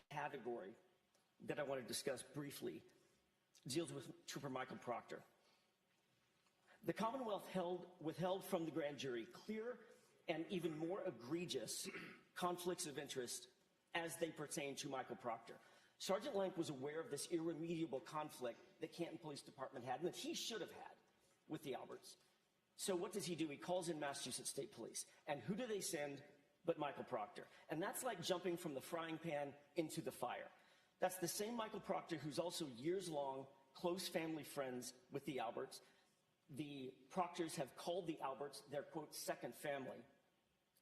category that I want to discuss briefly deals with Trooper Michael Proctor. The Commonwealth withheld from the grand jury clear and even more egregious conflicts of interest as they pertain to Michael Proctor. Sergeant Lank was aware of this irremediable conflict that Canton Police Department had and that he should have had with the Alberts. So what does he do? He calls in Massachusetts State Police. And who do they send but Michael Proctor? And that's like jumping from the frying pan into the fire. That's the same Michael Proctor who's also years-long close family friends with the Alberts. The Proctors have called the Alberts their, quote, second family.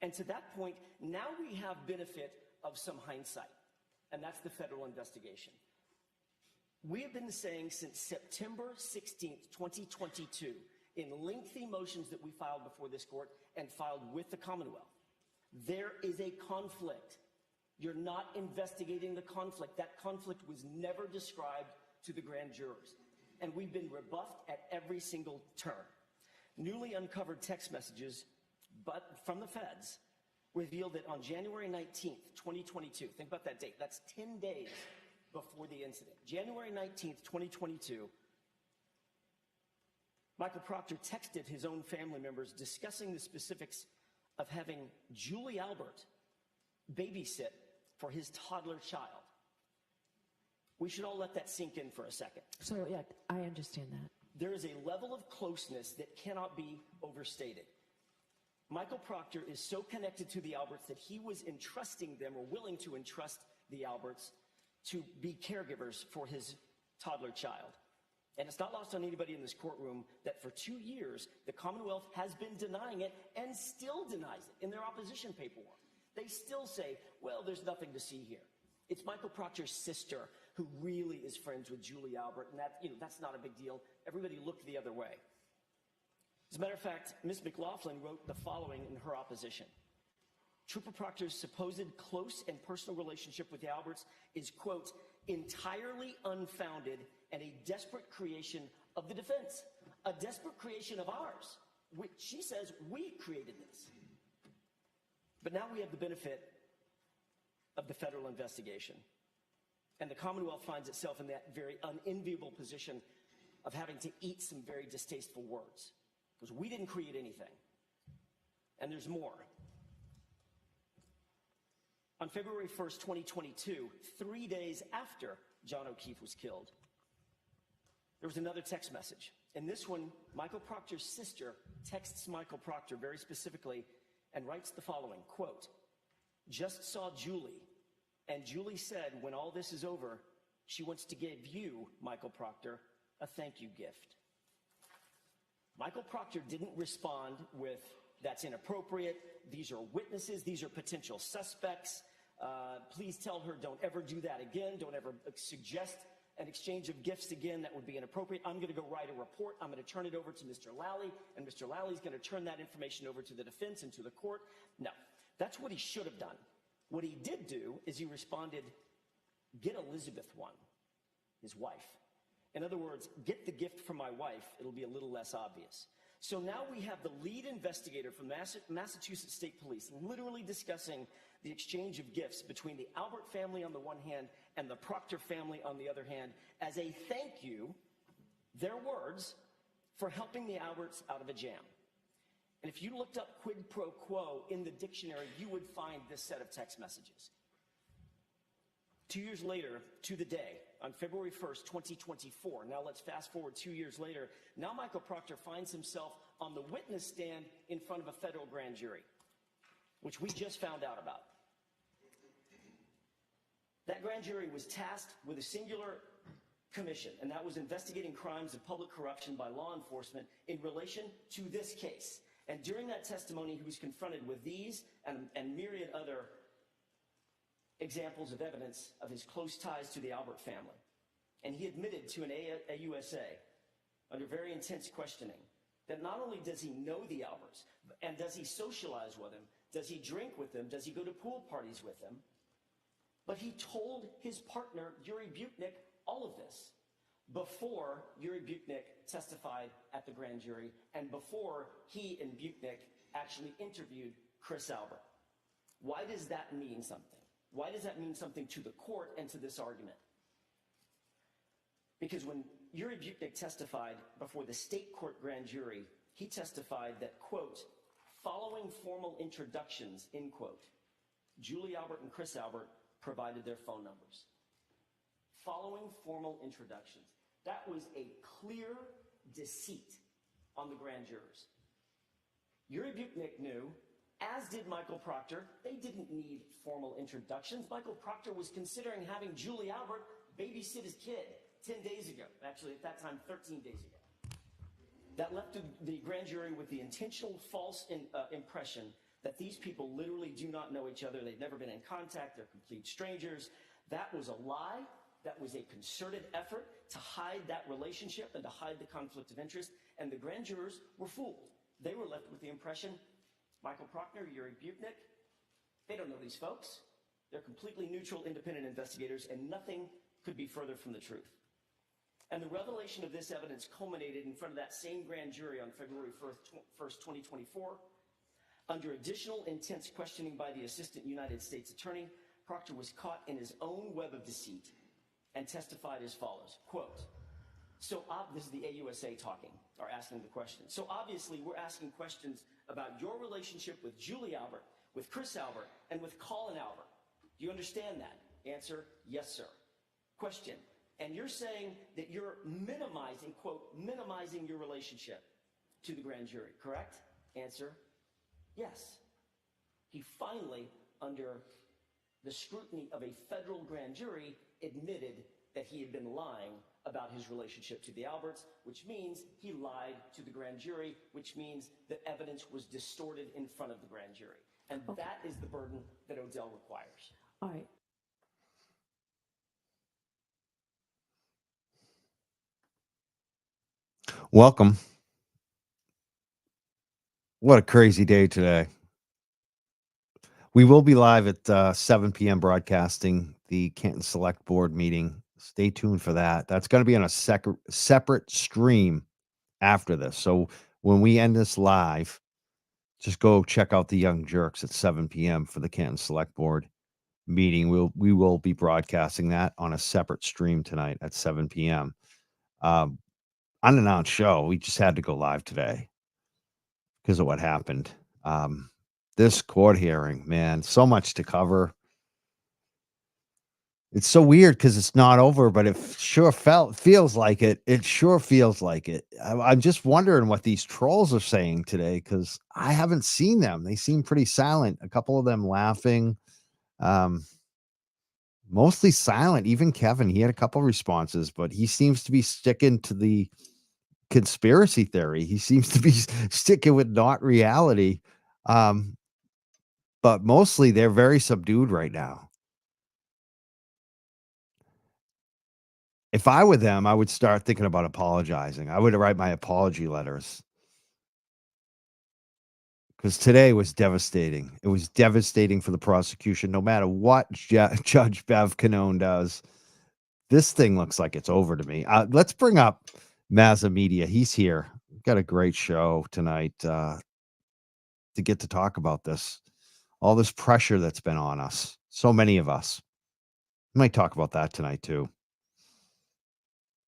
And to that point, now we have benefit of some hindsight, and that's the federal investigation. We have been saying since September 16th, 2022, in lengthy motions that we filed before this court and filed with the Commonwealth, there is a conflict. You're not investigating the conflict. That conflict was never described to the grand jurors. And we've been rebuffed at every single turn. Newly uncovered text messages but from the feds revealed that on January 19th, 2022, think about that date, that's 10 days before the incident. January 19th, 2022, Michael Proctor texted his own family members discussing the specifics of having Julie Albert babysit for his toddler child. We should all let that sink in for a second. So, yeah, I understand that. There is a level of closeness that cannot be overstated. Michael Proctor is so connected to the Alberts that he was entrusting them, or willing to entrust the Alberts, to be caregivers for his toddler child. And it's not lost on anybody in this courtroom that for 2 years, the Commonwealth has been denying it and still denies it in their opposition paperwork. They still say, well, there's nothing to see here. It's Michael Proctor's sister who really is friends with Julie Albert, and that's not a big deal. Everybody looked the other way. As a matter of fact, Ms. McLaughlin wrote the following in her opposition. Trooper Proctor's supposed close and personal relationship with the Alberts is, quote, entirely unfounded and a desperate creation of the defense, a desperate creation of ours. She says we created this. But now we have the benefit of the federal investigation. And the Commonwealth finds itself in that very unenviable position of having to eat some very distasteful words. Because we didn't create anything. And there's more. On February 1st, 2022, 3 days after John O'Keefe was killed, there was another text message. In this one, Michael Proctor's sister texts Michael Proctor very specifically and writes the following, quote, just saw Julie, and Julie said when all this is over, she wants to give you, Michael Proctor, a thank you gift. Michael Proctor didn't respond with, that's inappropriate, these are witnesses, these are potential suspects, please tell her don't ever do that again, don't ever suggest an exchange of gifts again, that would be inappropriate. I'm going to go write a report, I'm going to turn it over to Mr. Lally, and Mr. Lally's going to turn that information over to the defense and to the court. No, that's what he should have done. What he did do is he responded, get Elizabeth one, his wife. In other words, get the gift from my wife, it'll be a little less obvious. So now we have the lead investigator from Massachusetts State Police literally discussing the exchange of gifts between the Albert family on the one hand and the Proctor family on the other hand as a thank you, their words, for helping the Alberts out of a jam. And if you looked up quid pro quo in the dictionary, you would find this set of text messages. 2 years later, to the day, on February 1st, 2024, now let's fast forward 2 years later, now Michael Proctor finds himself on the witness stand in front of a federal grand jury, which we just found out about. That grand jury was tasked with a singular commission, and that was investigating crimes of public corruption by law enforcement in relation to this case. And during that testimony, he was confronted with these and myriad other examples of evidence of his close ties to the Albert family. And he admitted to an AUSA, under very intense questioning, that not only does he know the Alberts, and does he socialize with them, does he drink with them, does he go to pool parties with them, but he told his partner, Yuri Butnick, all of this before Yuri Butnick testified at the grand jury and before he and Butnick actually interviewed Chris Albert. Why does that mean something? Why does that mean something to the court and to this argument? Because when Yuri Butnik testified before the state court grand jury, he testified that, quote, following formal introductions, end quote, Julie Albert and Chris Albert provided their phone numbers. Following formal introductions. That was a clear deceit on the grand jurors. Yuri Butnik knew, as did Michael Proctor, they didn't need formal introductions. Michael Proctor was considering having Julie Albert babysit his kid 10 days ago. Actually, at that time, 13 days ago. That left the grand jury with the intentional false impression that these people literally do not know each other. They've never been in contact. They're complete strangers. That was a lie. That was a concerted effort to hide that relationship and to hide the conflict of interest. And the grand jurors were fooled. They were left with the impression, Michael Proctor, Yuri Butnik, they don't know these folks. They're completely neutral, independent investigators, and nothing could be further from the truth. And the revelation of this evidence culminated in front of that same grand jury on February 1st, 2024. Under additional intense questioning by the Assistant United States Attorney, Proctor was caught in his own web of deceit and testified as follows, quote, this is the AUSA talking, or asking the question. So obviously we're asking questions about your relationship with Julie Albert, with Chris Albert, and with Colin Albert. Do you understand that? Answer, yes, sir. Question, and you're saying that you're minimizing, quote, minimizing your relationship to the grand jury, correct? Answer, yes. He finally, under the scrutiny of a federal grand jury, admitted that he had been lying about his relationship to the Alberts, which means he lied to the grand jury, which means the evidence was distorted in front of the grand jury. And that is the burden that Odell requires. All right. Welcome. What a crazy day today. We will be live at 7 p.m. broadcasting the Canton Select Board meeting. Stay tuned for that. That's going to be on a separate stream after this. So when we end this live, just go check out the Young Jerks at 7 p.m. for the Canton Select Board meeting. We will be broadcasting that on a separate stream tonight at 7 p.m. Unannounced show. We just had to go live today because of what happened. This court hearing, man, so much to cover. It's so weird because it's not over, but it sure feels like it. It sure feels like it. I'm just wondering what these trolls are saying today because I haven't seen them. They seem pretty silent. A couple of them laughing, mostly silent. Even Kevin, he had a couple responses, but he seems to be sticking to the conspiracy theory. He seems to be sticking with not reality. But mostly they're very subdued right now. If I were them, I would start thinking about apologizing. I would write my apology letters. Because today was devastating. It was devastating for the prosecution. No matter what Judge Bev Canone does, this thing looks like it's over to me. Let's bring up Mazza Media. He's here. We've got a great show tonight to get to talk about this. All this pressure that's been on us. So many of us. We might talk about that tonight, too.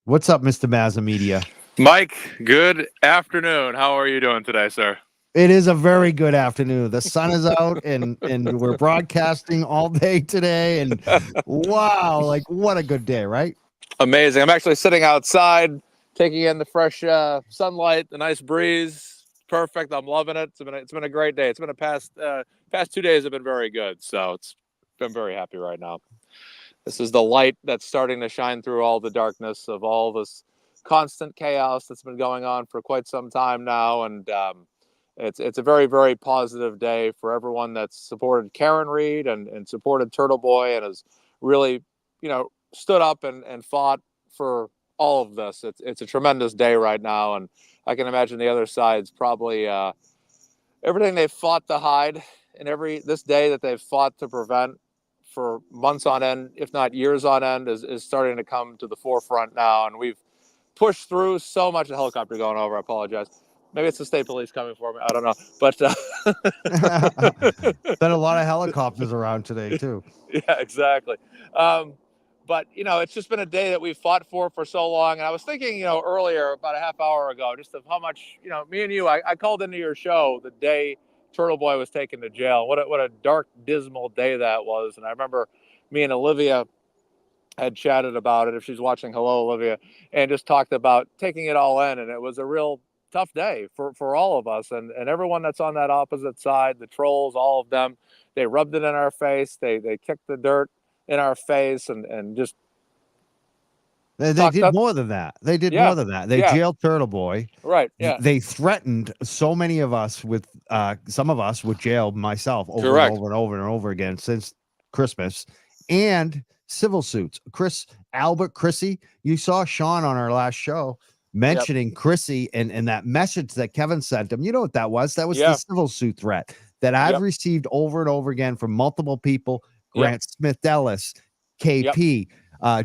What's up, Mr. Mazza Media? Mike, good afternoon. How are you doing today, sir? It is a very good afternoon. The sun is out, and we're broadcasting all day today. And wow, like what a good day, right? Amazing. I'm actually sitting outside, taking in the fresh sunlight, the nice breeze. Perfect. I'm loving it. It's been a great day. It's been past 2 days have been very good. So it's been very happy right now. This is the light that's starting to shine through all the darkness of all this constant chaos that's been going on for quite some time now. And it's a very, very positive day for everyone that's supported Karen Reed and supported Turtle Boy and has really, stood up and fought for all of this. It's a tremendous day right now. And I can imagine the other side's probably everything they've fought to hide and this day that they've fought to prevent for months on end, if not years on end, is starting to come to the forefront now. And we've pushed through so much. A helicopter going over. I apologize. Maybe it's the state police coming for me. I don't know. But been a lot of helicopters around today too. yeah, exactly. But it's just been a day that we've fought for so long. And I was thinking, earlier, about a half hour ago, just of how much, me and you, I called into your show the day Turtle Boy was taken to jail. What a dark, dismal day that was. And I remember me and Olivia had chatted about it, if she's watching. Hello, Olivia, and just talked about taking it all in. And it was a real tough day for all of us, and everyone that's on that opposite side, the trolls, all of them. They rubbed it in our face. They kicked the dirt in our face, and just they did more than that. They did more than that. They jailed Turtle Boy. Right. Yeah. They threatened so many of us with some of us with jail, myself, over Correct. and over and over and over again since Christmas, and civil suits. Chrissy, you saw Sean on our last show mentioning Chrissy and that message that Kevin sent him. You know what that was? That was the civil suit threat that I've received over and over again from multiple people. Grant Smith Ellis, KP,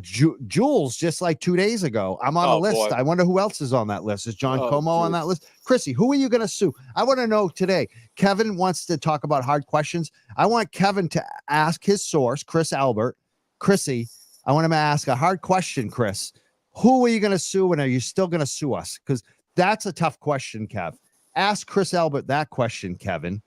Jules, just like 2 days ago. I'm on a list. Boy. I wonder who else is on that list. Is John Como on that list? Chrissy, who are you going to sue? I want to know today. Kevin wants to talk about hard questions. I want Kevin to ask his source, Chris Albert. Chrissy, I want him to ask a hard question, Chris. Who are you going to sue, and are you still going to sue us? Because that's a tough question, Kev. Ask Chris Albert that question, Kevin.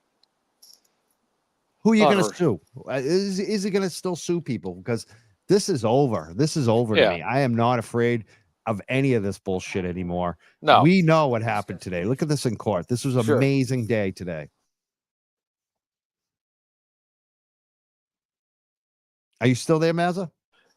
Who are you going to sue? Is he going to still sue people? Because this is over. This is over to me. I am not afraid of any of this bullshit anymore. No. We know what happened today. Look at this in court. This was an amazing day today. Are you still there, Mazza?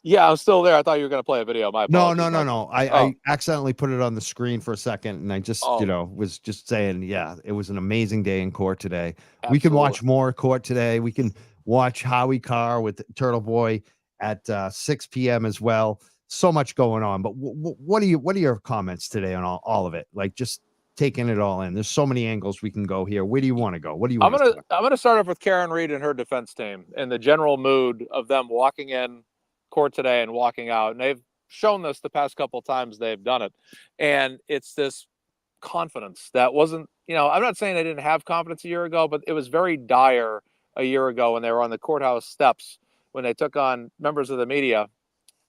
Yeah, I'm still there. I thought you were going to play a video. My apologies. No. I accidentally put it on the screen for a second, and I just, was just saying, it was an amazing day in court today. Absolutely. We can watch more court today. We can watch Howie Carr with Turtle Boy at 6 p.m. as well. So much going on. But what are your comments today on all of it? Like, just taking it all in. There's so many angles we can go here. Where do you want to go? What do you want to I'm gonna start off with Karen Reed and her defense team and the general mood of them walking in court today and walking out. And they've shown this the past couple of times they've done it. And it's this confidence that wasn't, I'm not saying they didn't have confidence a year ago, but it was very dire a year ago when they were on the courthouse steps, when they took on members of the media,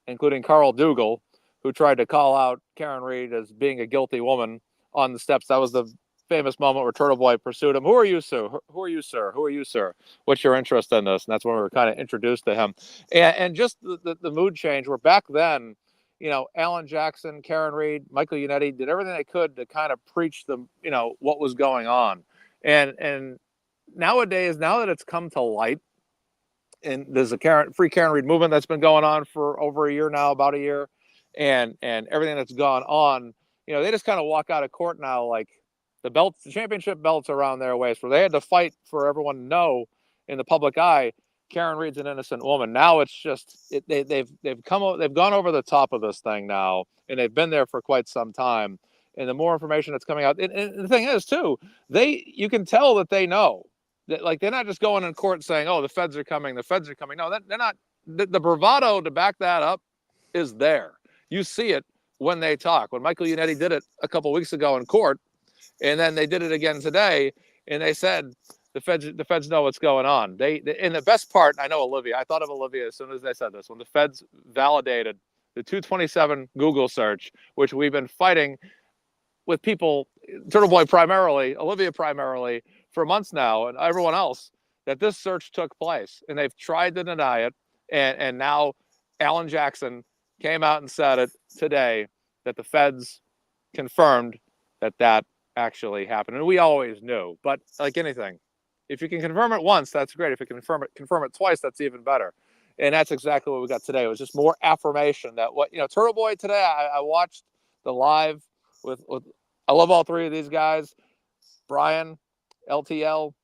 including Carl Dougal, who tried to call out Karen Reed as being a guilty woman on the steps. That was the famous moment where Turtle Boy pursued him. Who are you, sir? Who are you, sir? Who are you, sir? What's your interest in this? And that's when we were kind of introduced to him. And just the mood change, where back then, Alan Jackson, Karen Reed, Michael Yannetti did everything they could to kind of preach what was going on. And nowadays, now that it's come to light, and there's a free Karen Reed movement that's been going on for over a year now, about a year, and everything that's gone on, they just kind of walk out of court now like the championship belts around their waist, where they had to fight for everyone to know in the public eye Karen Reed's an innocent woman. Now it's just they've gone over the top of this thing now, and they've been there for quite some time. And the more information that's coming out, and the thing is too, you can tell that they know that, like, they're not just going in court saying, "Oh, the feds are coming, the feds are coming." No, they're not. The bravado to back that up is there. You see it when they talk. When Michael Yannetti did it a couple of weeks ago in court, and then they did it again today, and they said the feds know what's going on. And the best part, I know Olivia. I thought of Olivia as soon as they said this. When the feds validated the 227 Google search, which we've been fighting with people, Turtle Boy primarily, Olivia primarily, for months now, and everyone else, that this search took place, and they've tried to deny it. And now Alan Jackson came out and said it today, that the feds confirmed that actually happened. And we always knew, but like anything, if you can confirm it once, that's great. If you can confirm it twice, that's even better. And that's exactly what we got today. It was just more affirmation that Turtle Boy today, I watched the live with I love all three of these guys, Brian, LTL,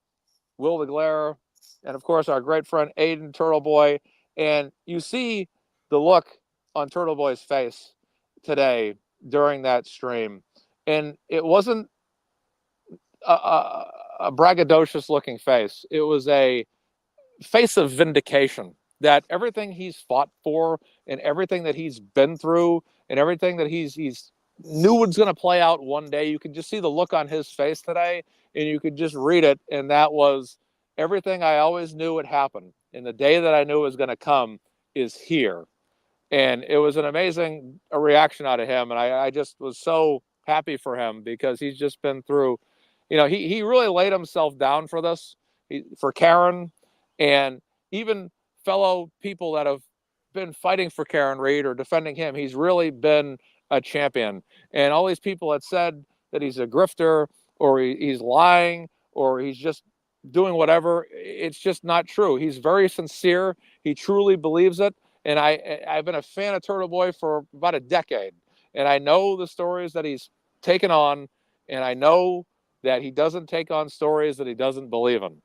Will the Glare, and of course our great friend Aiden Turtle Boy. And you see the look on Turtle Boy's face today during that stream. And it wasn't a braggadocious looking face. It was a face of vindication, that everything he's fought for and everything that he's been through and everything that he's knew was going to play out one day. You could just see the look on his face today, and you could just read it. And that was everything I always knew would happen. And the day that I knew was going to come is here. And it was an amazing reaction out of him. And I just was so happy for him because he's just been through, he really laid himself down for this, for Karen, and even fellow people that have been fighting for Karen Reed or defending him. He's really been a champion. And all these people that said that he's a grifter or he's lying or he's just doing whatever, it's just not true. He's very sincere. He truly believes it. And I've been a fan of Turtle Boy for about a decade. And I know the stories that he's taken on. And I know that he doesn't take on stories that he doesn't believe in.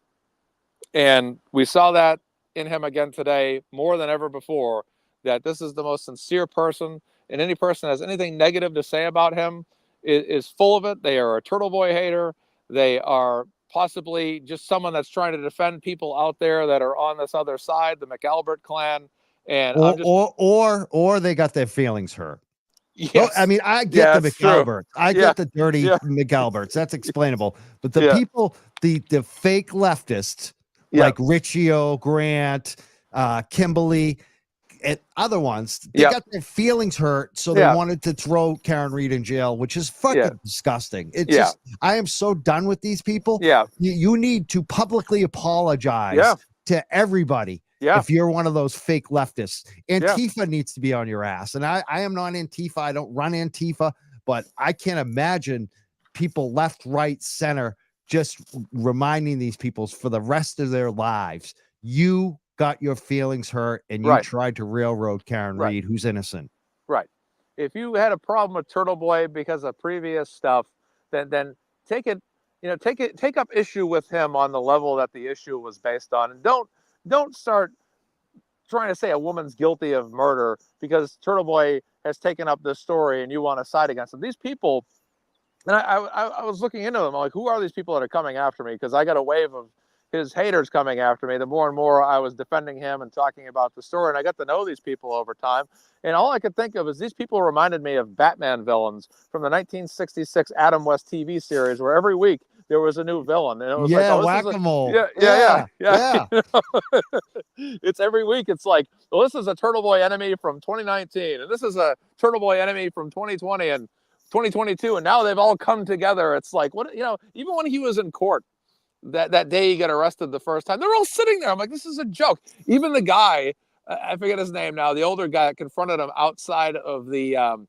And we saw that in him again today more than ever before, that this is the most sincere person. And any person that has anything negative to say about him is full of it. They are a Turtle Boy hater. They are possibly just someone that's trying to defend people out there that are on this other side, the McAlbert clan. And or they got their feelings hurt. Yes. Well, I mean, I get the McAlberts. I get the dirty McAlberts. That's explainable. But the people, the fake leftists, like Riccio, Grant, Kimberly, and other ones, they got their feelings hurt, so they wanted to throw Karen Reed in jail, which is fucking disgusting. It's just, I am so done with these people. You need to publicly apologize to everybody. If you're one of those fake leftists, Antifa needs to be on your ass. And I am not Antifa. I don't run Antifa, but I can't imagine people left, right, center just reminding these people for the rest of their lives, you got your feelings hurt and you tried to railroad Karen Reed, who's innocent. Right. If you had a problem with Turtle Boy because of previous stuff, then take up issue with him on the level that the issue was based on. And don't start trying to say a woman's guilty of murder because Turtle Boy has taken up this story and you want to side against them. These people, and I was looking into them. I'm like, who are these people that are coming after me? Because I got a wave of his haters coming after me. The more and more I was defending him and talking about the story, and I got to know these people over time. And all I could think of is these people reminded me of Batman villains from the 1966 Adam West TV series, where every week there was a new villain, and it was whack-a-mole. Yeah. It's every week. It's like, well, this is a Turtle Boy enemy from 2019, and this is a Turtle Boy enemy from 2020 and 2022, and now they've all come together. It's like, what, even when he was in court that day he got arrested the first time, they're all sitting there. I'm like, this is a joke. Even the guy, I forget his name now, the older guy that confronted him outside of the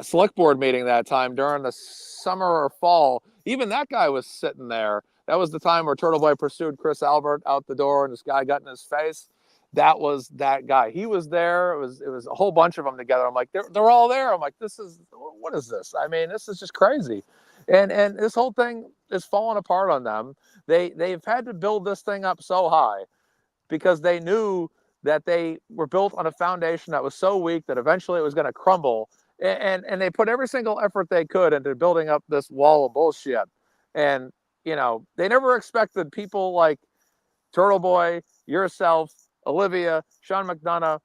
select board meeting that time during the summer or fall, even that guy was sitting there. That was the time where Turtle Boy pursued Chris Albert out the door and this guy got in his face. That was that guy. He was there. It was a whole bunch of them together. I'm like, they're all there. I'm like, what is this? I mean, this is just crazy. And this whole thing is falling apart on them. They've had to build this thing up so high because they knew that they were built on a foundation that was so weak that eventually it was going to crumble. And they put every single effort they could into building up this wall of bullshit. And, they never expected people like Turtle Boy, yourself, Olivia, Sean McDonough,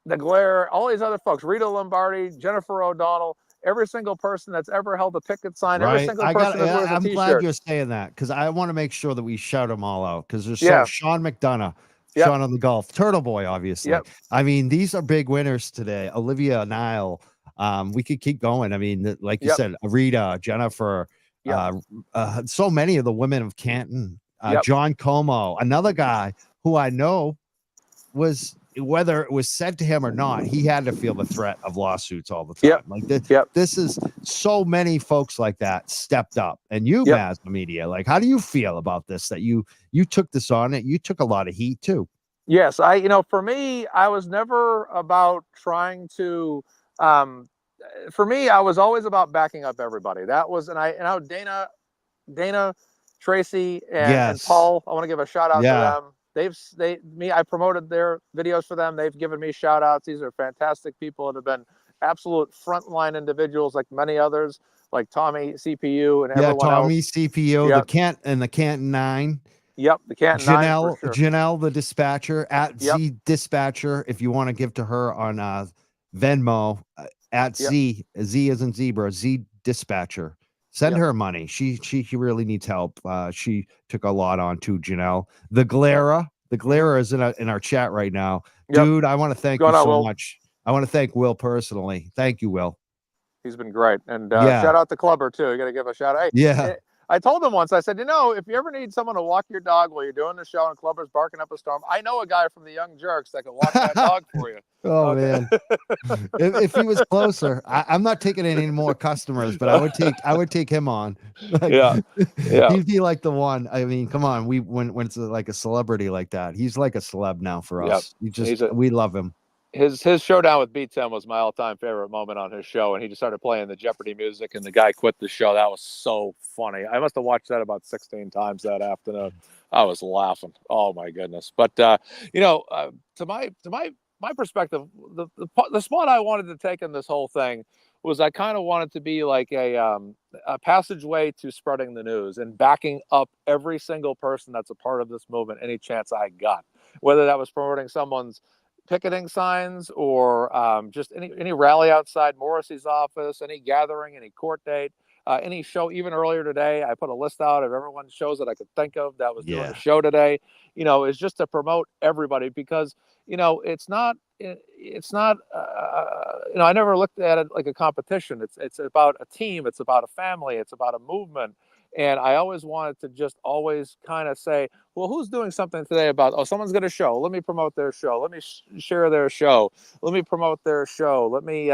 the Glare, all these other folks, Rita Lombardi, Jennifer O'Donnell, every single person that's ever held a picket sign, every single person that wears a t-shirt. I'm glad you're saying that because I want to make sure that we shout them all out because there's Sean McDonough, Sean on the golf, Turtle Boy, obviously. I mean, these are big winners today. Olivia Nile. We could keep going. I mean, like you said, Rita, Jennifer, so many of the women of Canton, John Como, another guy who I know was, whether it was said to him or not, he had to feel the threat of lawsuits all the time. This is so many folks like that stepped up. And you, Maz Media, like, how do you feel about this? That you took this on it. You took a lot of heat too. Yes, for me, I was never about trying to. For me, I was always about backing up everybody. That was, and Dana, Tracy, and Paul. I want to give a shout out to them. I promoted their videos for them. They've given me shout outs. These are fantastic people that have been absolute frontline individuals, like many others, like Tommy CPU and everyone Tommy else. CPU, the Canton 9. The Canton 9 for sure. Janelle, the dispatcher at Z Dispatcher. If you want to give to her on Venmo, at Yep. Z as in zebra, Z dispatcher. Send Yep. her money. She really needs help. She took a lot on too, Janelle. The Glera is in our chat right now. Yep. Dude, I want to thank Going you on, so Will? much. I want to thank Will personally. Thank you, Will. He's been great. And Yeah. shout out to Clubber, too. You got to give a shout out. Hey, Yeah. I told him once, I said, if you ever need someone to walk your dog while you're doing the show and Clubber's barking up a storm, I know a guy from the Young Jerks that can walk that dog for you. Oh, man. if he was closer, I'm not taking any more customers, but I would take him on. Like, Yeah. He'd be like the one. I mean, come on. When it's like a celebrity like that, he's like a celeb now for us. We love him. His showdown with B10 was my all-time favorite moment on his show, and he just started playing the Jeopardy music, and the guy quit the show. That was so funny. I must have watched that about 16 times that afternoon. I was laughing. Oh my goodness! But to my perspective, the spot I wanted to take in this whole thing was I kind of wanted to be like a passageway to spreading the news and backing up every single person that's a part of this movement any chance I got, whether that was promoting someone's picketing signs or just any rally outside Morrissey's office, any gathering, any court date, any show. Even earlier today, I put a list out of everyone's shows that I could think of that was doing a show today. Is just to promote everybody because it's not. I never looked at it like a competition. It's about a team. It's about a family. It's about a movement. And I always wanted to just always kind of say, well, who's doing something today about, someone's got a show. Let me promote their show. Let me share their show. Let me promote their show. Let me,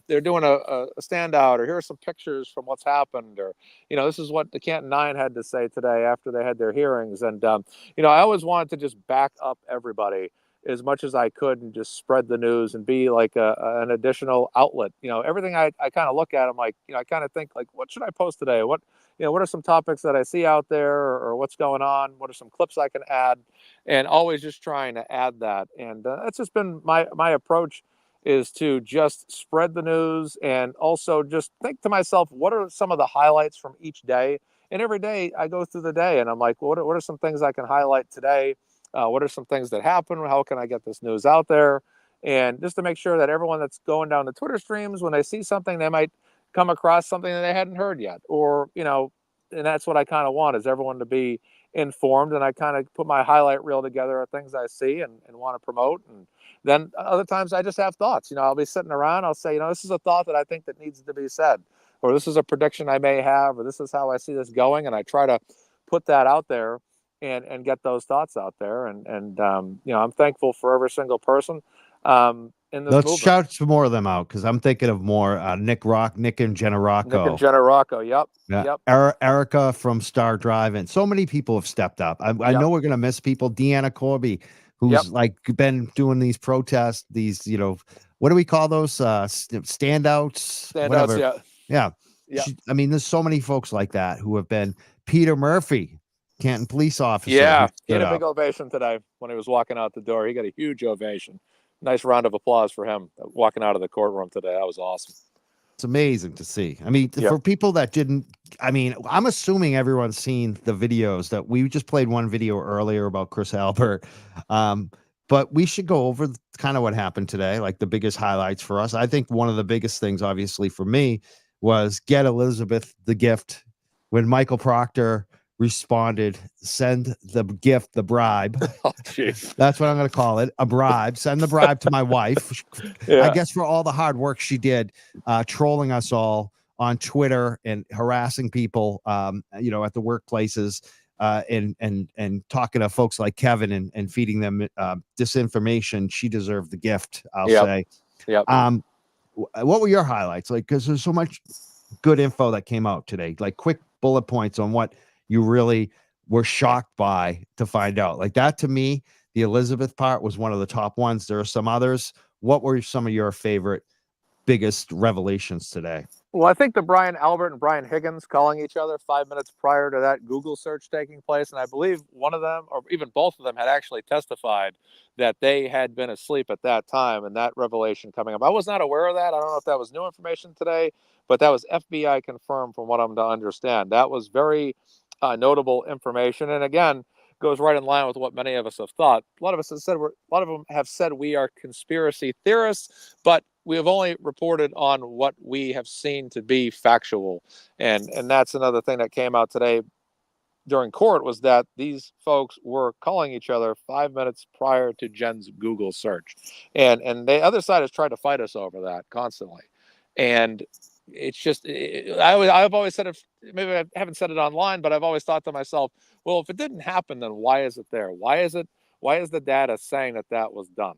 they're doing a standout, or here are some pictures from what's happened. Or, this is what the Canton Nine had to say today after they had their hearings. And, I always wanted to just back up everybody as much as I could and just spread the news and be like an additional outlet. Everything I kind of look at, I'm like, I kind of think like, what should I post today? What are some topics that I see out there or what's going on? What are some clips I can add? And always just trying to add that. And that's just been my approach, is to just spread the news and also just think to myself, what are some of the highlights from each day? And every day I go through the day and I'm like, what are some things I can highlight today? What are some things that happen? How can I get this news out there? And just to make sure that everyone that's going down the Twitter streams, when they see something, they might come across something that they hadn't heard yet, or, and that's what I kind of want, is everyone to be informed. And I kind of put my highlight reel together of things I see and want to promote. And then other times I just have thoughts, I'll be sitting around, I'll say, this is a thought that I think that needs to be said, or this is a prediction I may have, or this is how I see this going. And I try to put that out there and get those thoughts out there. And I'm thankful for every single person in this Let's movement. shout some more of them out, because I'm thinking of more. Nick and Jenna Rocco. Yep. Erica from Star Drive, and so many people have stepped up. I know we're gonna miss people. Deanna Corby, who's like been doing these protests, these what do we call those standouts? Whatever. Yeah. There's so many folks like that who have been. Peter Murphy, Canton police officer. He had a big ovation today when he was walking out the door. He got a huge ovation. Nice round of applause for him walking out of the courtroom today. That was awesome. It's amazing to see. For people that didn't, I'm assuming everyone's seen the videos that we just played. One video earlier about Chris Albert. But we should go over kind of what happened today, like the biggest highlights for us. I think one of the biggest things, obviously, for me was get Elizabeth the gift when Michael Proctor responded, send the gift, the bribe. Oh, geez. That's what I'm going to call it, a bribe. Send the bribe to my wife. I guess for all the hard work she did, trolling us all on Twitter and harassing people, at the workplaces, and talking to folks like Kevin and feeding them disinformation. She deserved the gift, I'll say. What were your highlights? Like, because there's so much good info that came out today, like quick bullet points on what you really were shocked by to find out. Like that, to me, the Elizabeth part was one of the top ones. There are some others. What were some of your favorite, biggest revelations today? Well, I think the Brian Albert and Brian Higgins calling each other 5 minutes prior to that Google search taking place. And I believe one of them, or even both of them, had actually testified that they had been asleep at that time, and that revelation coming up. I was not aware of that. I don't know if that was new information today, but that was FBI confirmed from what I'm to understand. That was very notable information. And again, goes right in line with what many of us have thought. A lot of them have said we are conspiracy theorists, but we have only reported on what we have seen to be factual. And that's another thing that came out today during court, was that these folks were calling each other 5 minutes prior to Jen's Google search. And the other side has tried to fight us over that constantly. And it's just, I've always said, if maybe I haven't said it online, but I've always thought to myself, well, if it didn't happen, then why is it there? Why is the data saying that was done?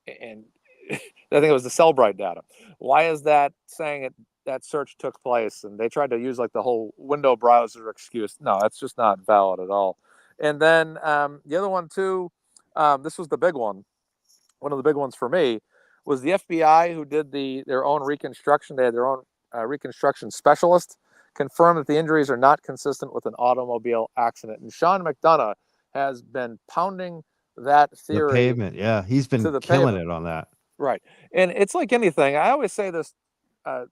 And I think it was the Cellbrite data. Why is that saying that search took place? And they tried to use like the whole window browser excuse. No, that's just not valid at all. And then the other one too, this was the big one. One of the big ones for me was the FBI, who did their own reconstruction. They had their own reconstruction specialist confirmed that the injuries are not consistent with an automobile accident. And Sean McDonough has been pounding that theory. The pavement, yeah. He's been killing it on that. Right. And it's like anything. I always say this a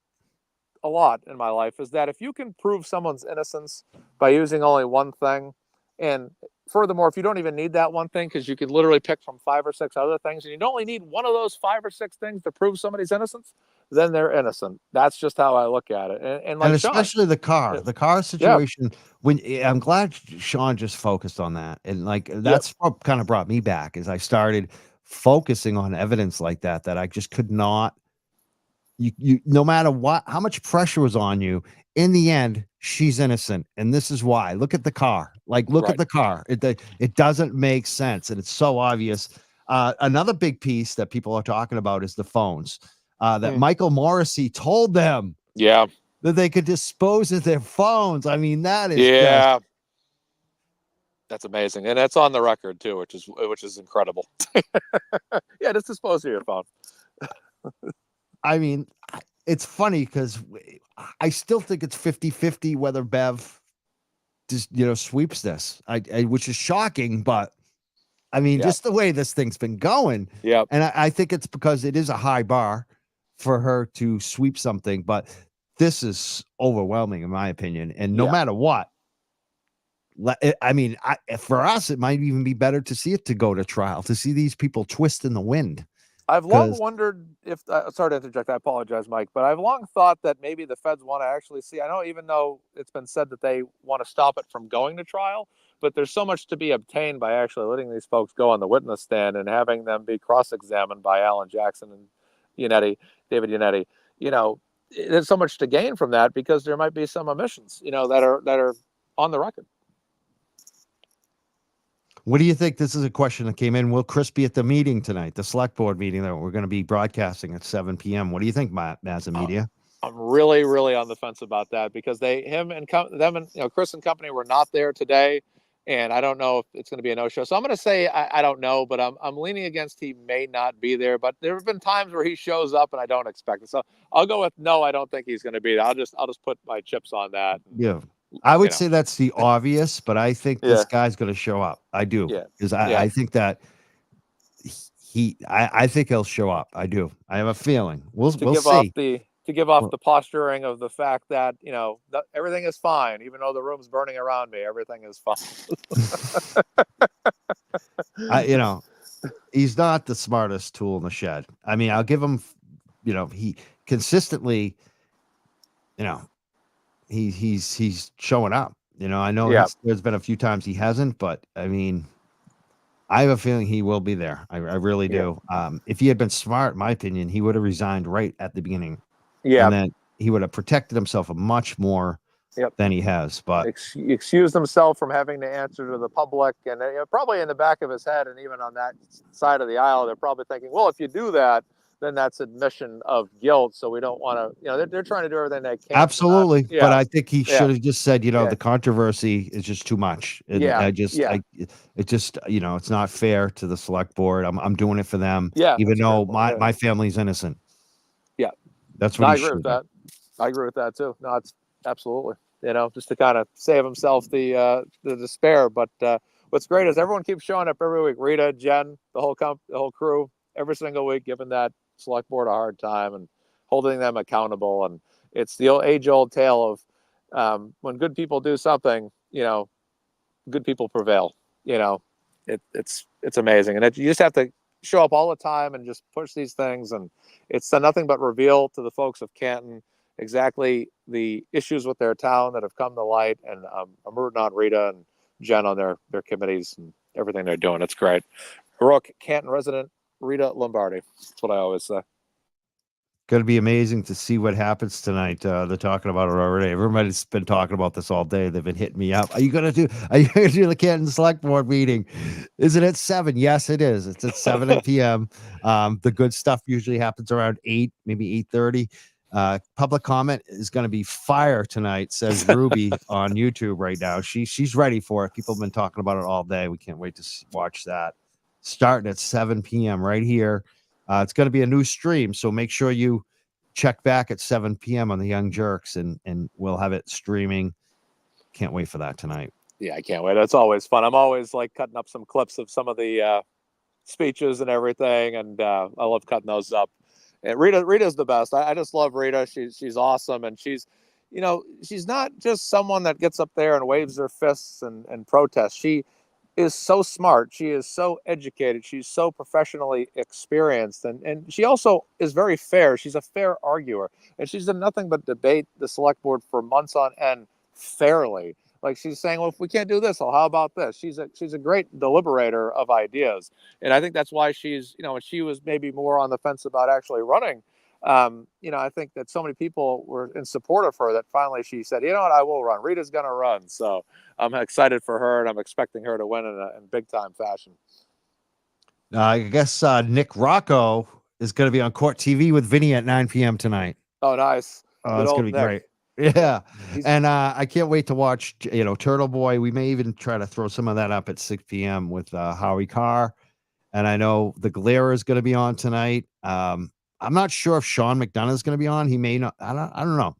lot in my life, is that if you can prove someone's innocence by using only one thing, and furthermore, if you don't even need that one thing, because you can literally pick from 5 or 6 other things, and you only need one of those 5 or 6 things to prove somebody's innocence, then they're innocent. That's just how I look at it. And especially Sean, the car situation. When I'm glad Sean just focused on that, and like that's what kind of brought me back, is I started focusing on evidence like that I just could not. You no matter what, how much pressure was on you, in the end, she's innocent, and this is why. Look at the car. Like, look at the car. It doesn't make sense, and it's so obvious. Another big piece that people are talking about is the phones. That Michael Morrissey told them that they could dispose of their phones. I mean, that is that's amazing, and that's on the record too, which is incredible. Just dispose of your phone. I mean, it's funny because I still think it's 50-50 whether Bev just, sweeps this, which is shocking, but I mean, just the way this thing's been going. Yeah. And I think it's because it is a high bar for her to sweep something, but this is overwhelming in my opinion. And no matter what, I mean, for us, it might even be better to see it to go to trial, to see these people twist in the wind. I've long wondered if, sorry to interject, I apologize, Mike, but I've long thought that maybe the feds want to actually see, I know even though it's been said that they want to stop it from going to trial, but there's so much to be obtained by actually letting these folks go on the witness stand and having them be cross-examined by Alan Jackson and David Yannetti. There's so much to gain from that, because there might be some omissions, that are on the record. What do you think? This is a question that came in. Will Chris be at the meeting tonight, the select board meeting that we're going to be broadcasting at 7 p.m.? What do you think, Mazza Media? I'm really, really on the fence about that, because Chris and company were not there today, and I don't know if it's going to be a no-show. So I'm going to say I don't know, but I'm leaning against he may not be there. But there have been times where he shows up and I don't expect it. So I'll go with no. I don't think he's going to be there. I'll just put my chips on that. Yeah. I would say that's the obvious, but I think this guy's going to show up. I do. Because I think that I think he'll show up. I do. I have a feeling. We'll see. To give off the posturing of the fact that, everything is fine, even though the room's burning around me, everything is fine. He's not the smartest tool in the shed. I mean, I'll give him, he consistently, he's showing up. I know there's been a few times he hasn't, but I mean, I have a feeling he will be there. I really do. If he had been smart, in my opinion, he would have resigned right at the beginning. Yeah. And then he would have protected himself much more than he has. But excused himself from having to answer to the public. And probably in the back of his head, and even on that side of the aisle, they're probably thinking, well, if you do that, then that's admission of guilt. So we don't want to, they're trying to do everything they can. Absolutely. But I think he should have just said, the controversy is just too much. It just, it's not fair to the select board. I'm doing it for them. Yeah. Even though my family's innocent. Yeah. That's what I agree with that. I agree with that too. No, it's absolutely, just to kind of save himself the despair. But what's great is everyone keeps showing up every week. Rita, Jen, the whole crew, every single week, giving that select board a hard time and holding them accountable. And it's the age-old tale of when good people do something, good people prevail. It's amazing, and you just have to show up all the time and just push these things. And it's done nothing but reveal to the folks of Canton exactly the issues with their town that have come to light. And I'm rooting on Rita and Jen on their committees and everything they're doing. It's great. Heroic Canton resident Rita Lombardi. That's what I always say. Going to be amazing to see what happens tonight. They're talking about it already. Everybody's been talking about this all day. They've been hitting me up. Are you going to do the Canton Select Board meeting? Is it at 7? Yes, it is. It's at 7 p.m. The good stuff usually happens around 8, maybe 8:30. Public comment is going to be fire tonight, says Ruby on YouTube right now. She's ready for it. People have been talking about it all day. We can't wait to watch that. Starting at 7 p.m. right here. It's going to be a new stream, so make sure you check back at 7 p.m. on the Young Jerks, and we'll have it streaming. Can't wait for that tonight. Yeah, I can't wait. That's always fun. I'm always like cutting up some clips of some of the speeches and everything, and I love cutting those up. And Rita's the best. I just love Rita. She's awesome, and she's not just someone that gets up there and waves her fists and protests. She is so smart. She is so educated. She's so professionally experienced. And she also is very fair. She's a fair arguer. And she's done nothing but debate the select board for months on end fairly. Like she's saying, well, if we can't do this, well, how about this? She's a great deliberator of ideas. And I think that's why she's, when she was maybe more on the fence about actually running, I think that so many people were in support of her that finally she said, you know what, I will run. Rita's going to run. So I'm excited for her, and I'm expecting her to win in big time fashion. I guess Nick Rocco is going to be on Court TV with Vinny at 9 p.m. tonight. Oh, nice. Oh, it's going to be great. Yeah. And I can't wait to watch, Turtle Boy. We may even try to throw some of that up at 6 p.m. with Howie Carr. And I know the Glare is going to be on tonight. I'm not sure if Sean McDonough is going to be on. He may not. I don't know.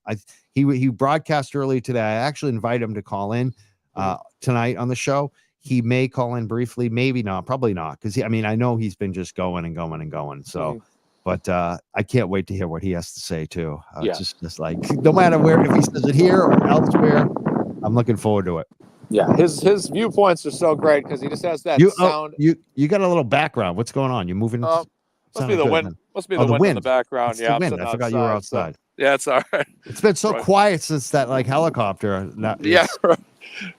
He broadcast early today. I actually invited him to call in tonight on the show. He may call in briefly, maybe not, probably not, because I know he's been just going and going and going. So, but I can't wait to hear what he has to say too. It's just like no matter where, if he says it here or elsewhere, I'm looking forward to it. Yeah, his viewpoints are so great because he just has that sound. You got a little background. What's going on? You moving? Must be the wind. Must be the wind in the background. It's the wind. I forgot you were outside. So, yeah, it's all right. It's been so quiet since that helicopter.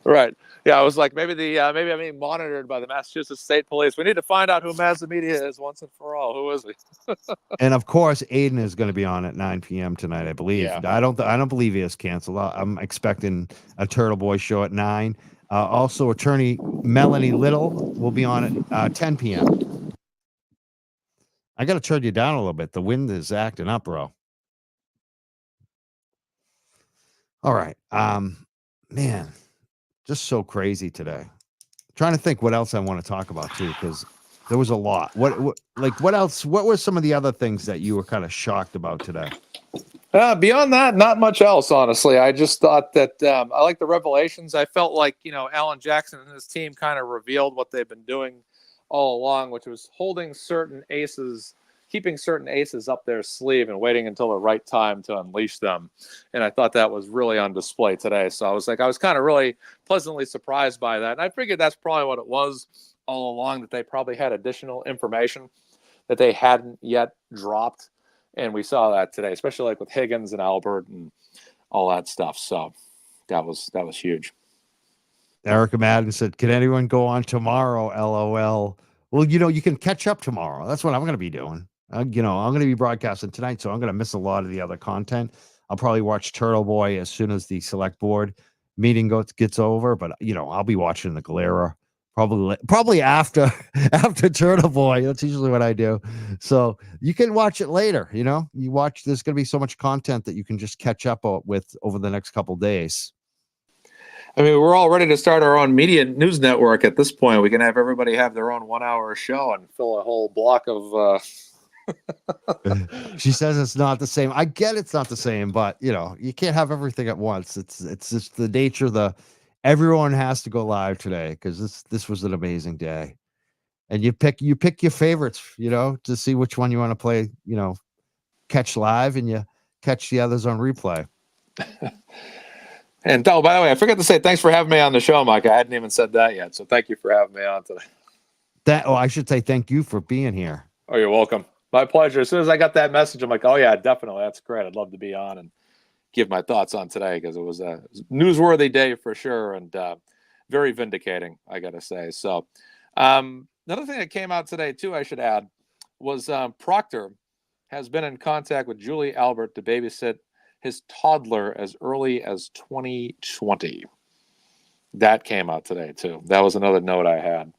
Right. Yeah, I was like, maybe I'm being monitored by the Massachusetts State Police. We need to find out who Mazda Media is once and for all. Who is he? And of course, Aiden is going to be on at 9 p.m. tonight, I believe. Yeah. I don't believe he is canceled. I'm expecting a Turtle Boy show at 9. Also, attorney Melanie Little will be on at 10 p.m. I got to turn you down a little bit. The wind is acting up, bro. All right. Man, just so crazy today. Trying to think what else I want to talk about too, because there was a lot. What else? What were some of the other things that you were kind of shocked about today? Beyond that, not much else, honestly. I just thought that I like the revelations. I felt like, Alan Jackson and his team kind of revealed what they've been doing all along, which was keeping certain aces up their sleeve and waiting until the right time to unleash them. And I thought that was really on display today. So I was kind of really pleasantly surprised by that. And I figured that's probably what it was all along, that they probably had additional information that they hadn't yet dropped. And we saw that today, especially like with Higgins and Albert and all that stuff. So that was huge. Erica Madden said, can anyone go on tomorrow? LOL. Well, you can catch up tomorrow. That's what I'm going to be doing. I'm going to be broadcasting tonight, so I'm going to miss a lot of the other content. I'll probably watch Turtle Boy as soon as the select board meeting gets over, but I'll be watching the Galera probably after Turtle Boy. That's usually what I do. So you can watch it later. You watch. There's going to be so much content that you can just catch up with over the next couple days. I mean, we're all ready to start our own media news network at this point. We can have everybody have their own 1 hour show and fill a whole block of. She says it's not the same. I get it's not the same, but you can't have everything at once. It's just the nature. Everyone has to go live today because this was an amazing day, and you pick your favorites, to see which one you want to play. Catch live, and you catch the others on replay. And by the way, I forgot to say thanks for having me on the show, Mike. I hadn't even said that yet, so thank you for having me on today. I should say thank you for being here. Oh, you're welcome. My pleasure. As soon as I got that message, I'm like, oh yeah, definitely. That's great. I'd love to be on and give my thoughts on today because it was a newsworthy day for sure and very vindicating, I got to say. So another thing that came out today too, I should add, was Proctor has been in contact with Julie Albert to babysit his toddler as early as 2020. That came out today too. That was another note I had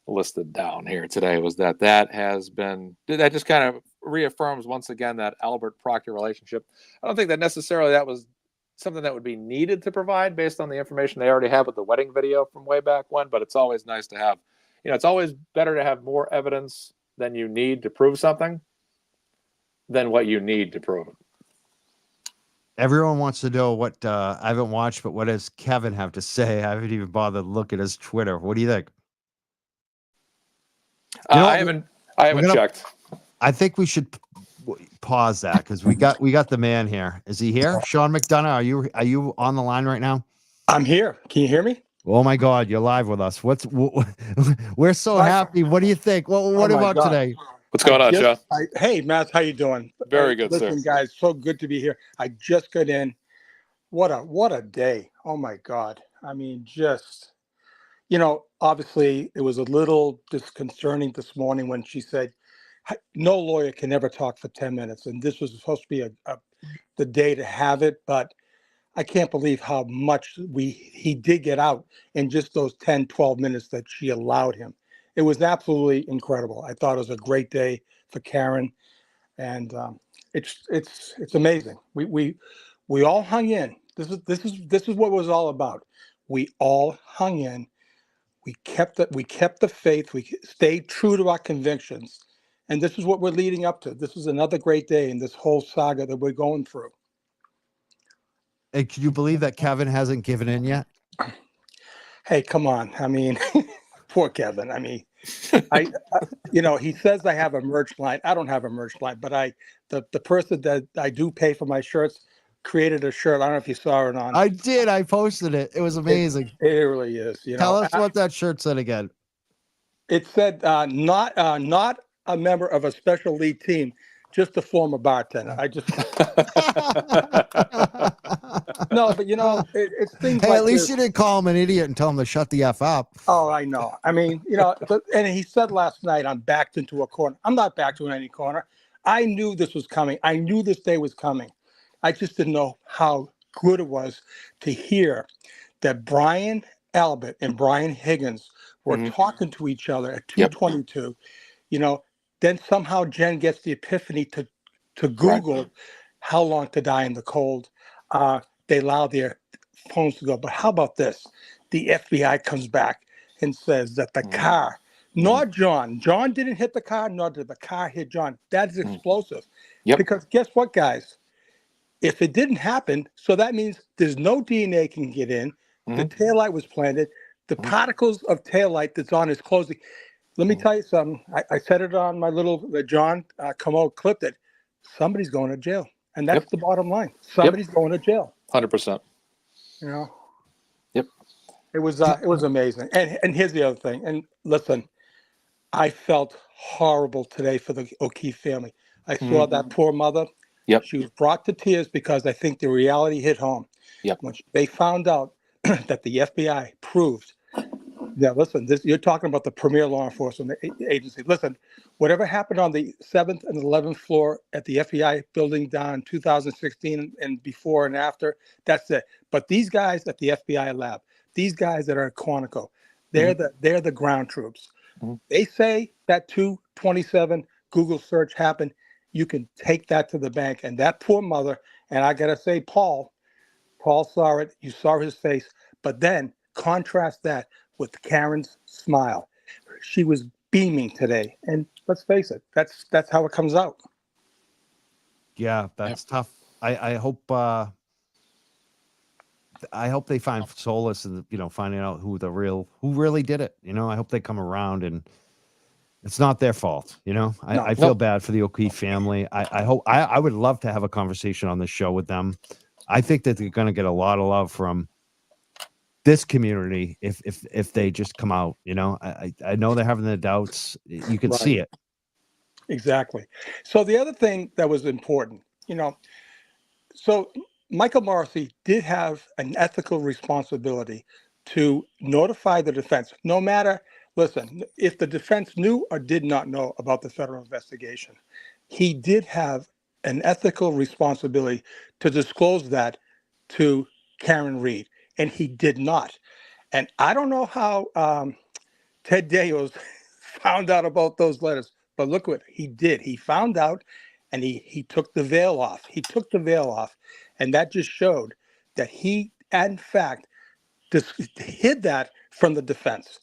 listed down here today, was that has been, that just kind of reaffirms once again that Albert Proctor relationship. I don't think that necessarily that was something that would be needed to provide based on the information they already have with the wedding video from way back when, but it's always nice to have, it's always better to have more evidence than you need to prove something than what you need to prove it. Everyone wants to know what I haven't watched, but what does Kevin have to say? I haven't even bothered to look at his Twitter. What do you think? I haven't checked. I think we should pause that because we got the man here. Is he here? Sean McDonough, are you on the line right now? I'm here. Can you hear me? Oh my God, you're live with us. We're so happy. What do you think? What about today? What's going on, Joe? Hey, Matt, how you doing? Very good, listen, sir. Guys, so good to be here. I just got in. What a day. Oh my God. I mean, just, obviously it was a little disconcerting this morning when she said, no lawyer can ever talk for 10 minutes. And this was supposed to be the day to have it, but I can't believe how much he did get out in just those 10, 12 minutes that she allowed him. It was absolutely incredible. I thought it was a great day for Karen, and it's amazing. We all hung in. This is what it was all about. We all hung in. We kept the faith. We stayed true to our convictions, and this is what we're leading up to. This is another great day in this whole saga that we're going through. Hey, can you believe that Kevin hasn't given in yet? Hey, come on. I mean, poor Kevin. I mean, he says I have a merch line. I don't have a merch line, but the person that I do pay for my shirts created a shirt. I don't know if you saw it on. I did. I posted it. It was amazing. It really is. Tell us what that shirt said again. It said, not a member of a special league team, just a former bartender. I just no, but it's things hey, like at least this. you didn't call him an idiot and tell him to shut the F up. Oh, I know. I mean, and he said last night, I'm backed into a corner. I'm not backed into any corner. I knew this was coming. I knew this day was coming. I just didn't know how good it was to hear that Brian Albert and Brian Higgins were talking to each other at 2:22. Then somehow Jen gets the epiphany to Google how long to die in the cold. They allow their phones to go. But how about this? The FBI comes back and says that the car, not John didn't hit the car, nor did the car hit John. That is explosive. Yep. Because guess what, guys? If it didn't happen, so that means there's no DNA can get in. The taillight was planted. The particles of taillight that's on his clothing. Let me tell you something. I said it on my little John Commode clipped it. Somebody's going to jail. And that's the bottom line. Somebody's going to jail. 100%. Yep. It was amazing. And here's the other thing. And listen, I felt horrible today for the O'Keefe family. I saw that poor mother. Yep. She was brought to tears because I think the reality hit home. Yep. When they found out that the FBI proved. Yeah, listen, you're talking about the premier law enforcement agency. Listen, whatever happened on the 7th and 11th floor at the FBI building down in 2016 and before and after, that's it. But these guys at the FBI lab, these guys that are at Quantico, they're the ground troops. They say that 227 Google search happened. You can take that to the bank. And that poor mother, and I got to say, Paul saw it. You saw his face. But then contrast that with Karen's smile. She was beaming today. And let's face it, that's how it comes out. Yeah, that's tough. I hope they find solace in finding out who really did it. I hope they come around and it's not their fault. I feel bad for the O'Keefe family. I would love to have a conversation on this show with them. I think that they're going to get a lot of love from this community if they just come out. You know, I know they're having their doubts. You can see it. Exactly. So the other thing that was important, so Michael Morrissey did have an ethical responsibility to notify the defense, no matter, listen, if the defense knew or did not know about the federal investigation, he did have an ethical responsibility to disclose that to Karen Reed, and he did not. And I don't know how Ted Deos found out about those letters, but look what he did. He found out, and he took the veil off. He took the veil off, and that just showed that he, in fact, hid that from the defense,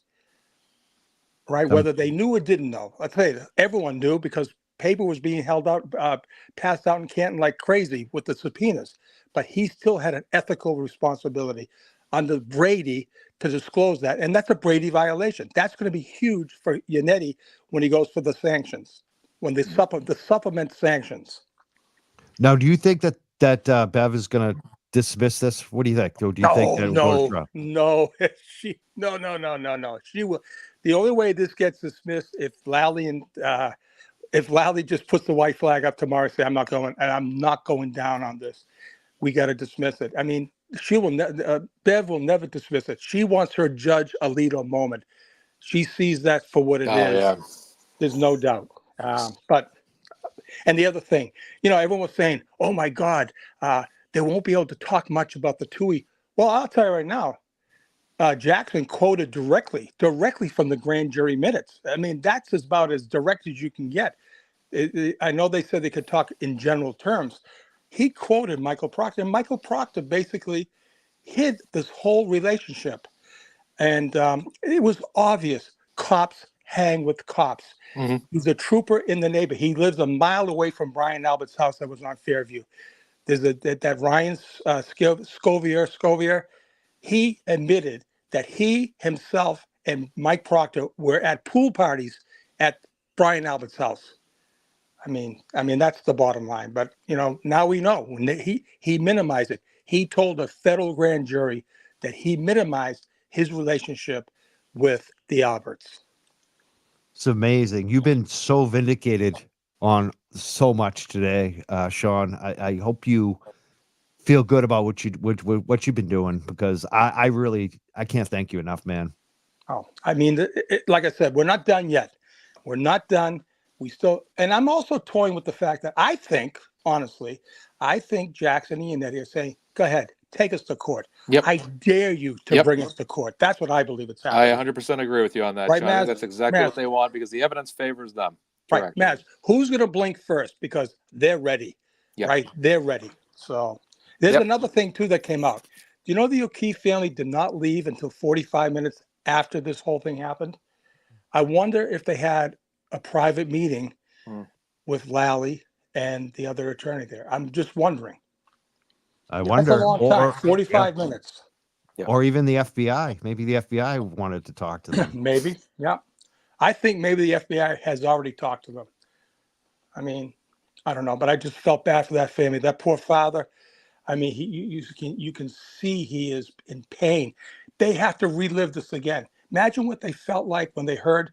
right? Whether they knew or didn't know. I'll tell you, everyone knew because paper was being held out, passed out in Canton like crazy with the subpoenas. But he still had an ethical responsibility under Brady to disclose that. And that's a Brady violation. That's going to be huge for Yannetti when he goes for the sanctions, when the supplement sanctions. Now, do you think that Bev is going to dismiss this? What do you think? Or do you think that no. No. She will. The only way this gets dismissed if Lally just puts the white flag up tomorrow and say, I'm not going down on this. We got to dismiss it. I mean, Bev will never dismiss it. She wants her Judge Alito moment. She sees that for what it is. Yeah. There's no doubt. And the other thing, everyone was saying, oh my God, they won't be able to talk much about the TUI. Well, I'll tell you right now, Jackson quoted directly from the grand jury minutes. I mean, that's about as direct as you can get. I know they said they could talk in general terms. He quoted Michael Proctor, and Michael Proctor basically hid this whole relationship. And it was obvious cops hang with cops. Mm-hmm. He's a trooper in the neighborhood. He lives a mile away from Brian Albert's house that was on Fairview. There's that Ryan Scovier. He admitted that he himself and Mike Proctor were at pool parties at Brian Albert's house. I mean, that's the bottom line. But, now we know. He minimized it. He told a federal grand jury that he minimized his relationship with the Alberts. It's amazing. You've been so vindicated on so much today, Sean. I hope you feel good about what you've been doing, because I can't thank you enough, man. Oh, I mean, like I said, we're not done yet. We're not done. We still, and I'm also toying with the fact that I think Jackson and Yannetti are saying, go ahead, take us to court. Yep. I dare you to bring us to court. That's what I believe it's happening. I 100% agree with you on that, right, Sean. I think that's exactly what they want, because the evidence favors them. Correct. Right, Maz, who's going to blink first? Because they're ready, right? They're ready. So there's another thing, too, that came out. Do you know the O'Keefe family did not leave until 45 minutes after this whole thing happened? I wonder if they had a private meeting with Lally and the other attorney there. I'm just wondering. I wonder. That's a long time, 45 minutes. Yeah. Or even the FBI. Maybe the FBI wanted to talk to them. Maybe, yeah. I think maybe the FBI has already talked to them. I mean, I don't know, but I just felt bad for that family. That poor father. I mean, you can see he is in pain. They have to relive this again. Imagine what they felt like when they heard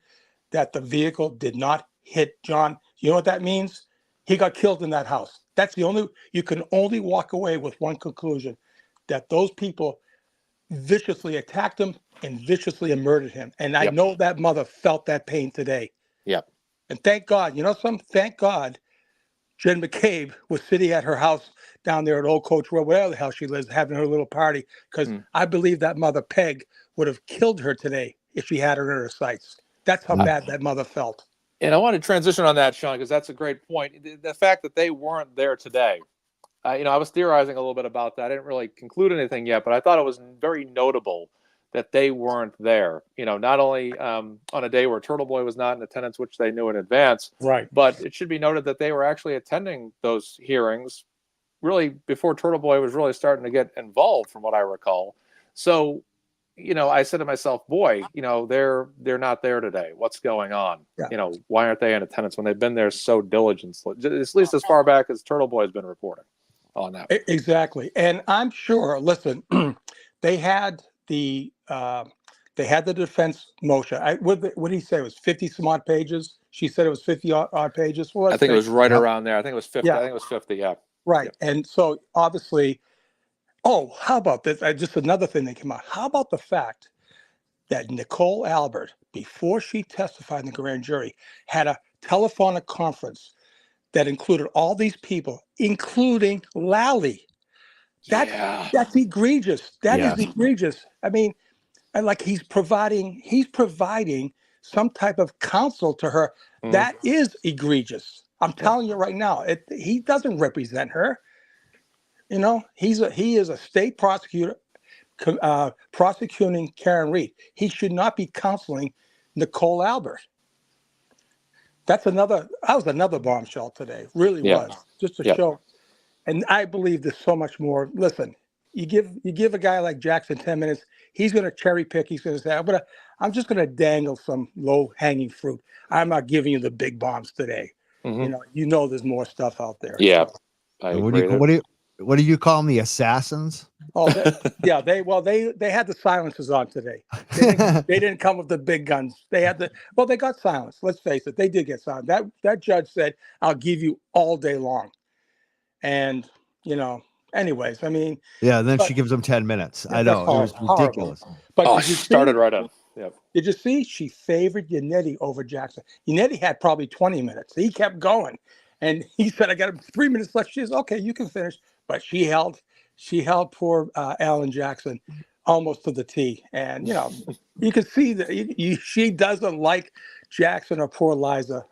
that the vehicle did not hit John. You know what that means? He got killed in that house. That's you can only walk away with one conclusion, that those people viciously attacked him and viciously murdered him. And I know that mother felt that pain today. Yep. And thank God, thank God Jen McCabe was sitting at her house down there at Old Coach Road, wherever the hell she lives, having her little party. Because I believe that mother, Peg, would have killed her today if she had her in her sights. That's how bad that mother felt. And I want to transition on that, Sean, because that's a great point. The fact that they weren't there today, I was theorizing a little bit about that. I didn't really conclude anything yet, but I thought it was very notable that they weren't there. Not only on a day where Turtle Boy was not in attendance, which they knew in advance, right? But it should be noted that they were actually attending those hearings really before Turtle Boy was really starting to get involved, from what I recall. So, I said to myself, boy, they're not there today. What's going on? Yeah. Why aren't they in attendance when they've been there so diligently, at least as far back as Turtle Boy has been reporting on that? Exactly. And I'm sure, listen, they had they had the defense motion. What did he say? It was 50 some odd pages. She said it was 50 odd pages. Well, I think it was right Yep. around there. I think it was 50. Yeah. I think it was 50. Yeah. right. Yep. And so obviously, oh, how about this? Just another thing that came out. How about the fact that Nicole Albert, before she testified in the grand jury, had a telephonic conference that included all these people, including Lally. That's egregious. That is egregious. I mean, and like he's providing some type of counsel to her. Mhm. That is egregious. I'm telling you right now. He doesn't represent her. You know, he is a state prosecutor prosecuting Karen Reed. He should not be counseling Nicole Albert. That was another bombshell today. Really was. Just to show. And I believe there's so much more. Listen, you give a guy like Jackson 10 minutes, he's going to cherry pick. He's going to say, I'm just going to dangle some low hanging fruit. I'm not giving you the big bombs today. Mhm. You know, there's more stuff out there. Yeah. So. I What agree. what do you call them? The assassins? Oh, they had the silencers on today. They didn't come with the big guns. They got silenced. Let's face it, they did get silenced. That judge said, "I'll give you all day long," and anyways, I mean, Yeah, and then she gives them 10 minutes. I know it was ridiculous. horrible. But She started right up. Yep. Did you see? She favored Yannetti over Jackson. Yannetti had probably 20 minutes. He kept going, and he said, "I got 3 minutes left." She says, "Okay, you can finish," but she held poor Alan Jackson almost to the T. And, you can see that she doesn't like Jackson or poor Liza.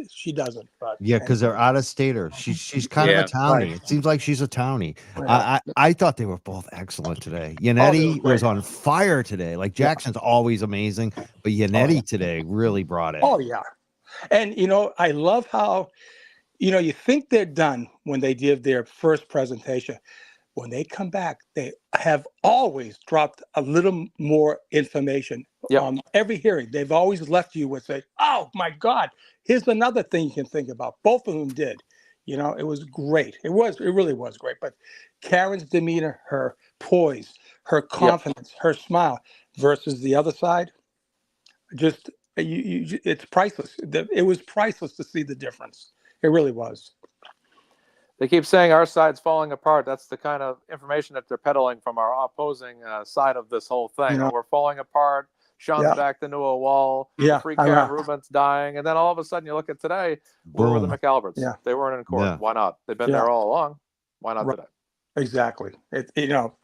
She doesn't. But Yeah, because they're out of staters. She's kind of a townie. Right. It seems like she's a townie. Yeah. I thought they were both excellent today. Yannetti great. was on fire today. Like Jackson's always amazing, but Yannetti today really brought it. Oh, yeah. And, I love how, you think they're done when they give their first presentation. When they come back, they have always dropped a little more information. Yep. Every hearing, they've always left you with say, "Oh my God, here's another thing you can think about." Both of them did. It was great. It really was great. But Karen's demeanor, her poise, her confidence, her smile versus the other side, just it's priceless. It was priceless to see the difference. It really was. They keep saying our side's falling apart. That's the kind of information that they're peddling from our opposing side of this whole thing. We're falling apart. Sean's backed into a wall. Yeah, Free Karen Rubin's dying. And then all of a sudden you look at today, where were the McAlberts? Yeah. They weren't in court. Yeah. Why not? They've been there all along. Why not today? Exactly.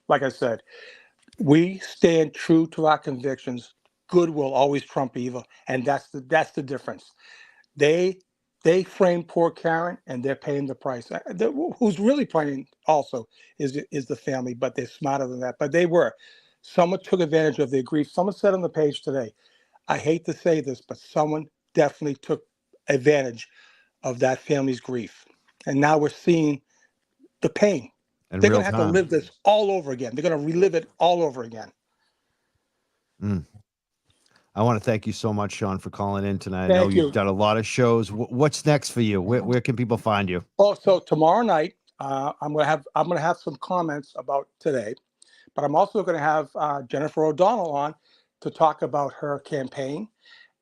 Like I said, we stand true to our convictions. Good will always trump evil. And that's the difference. They framed poor Karen, and they're paying the price. Who's really paying also is the family, but they're smarter than that. But they were. Someone took advantage of their grief. Someone said on the page today, I hate to say this, but someone definitely took advantage of that family's grief. And now we're seeing the pain. In They're real going to have time. to live this all over again. They're going to relive it all over again. I want to thank you so much, Sean, for calling in tonight. I know you've done a lot of shows. What's next for you? Where can people find you? Oh, so tomorrow night, I'm gonna have some comments about today, but I'm also gonna have Jennifer O'Donnell on to talk about her campaign,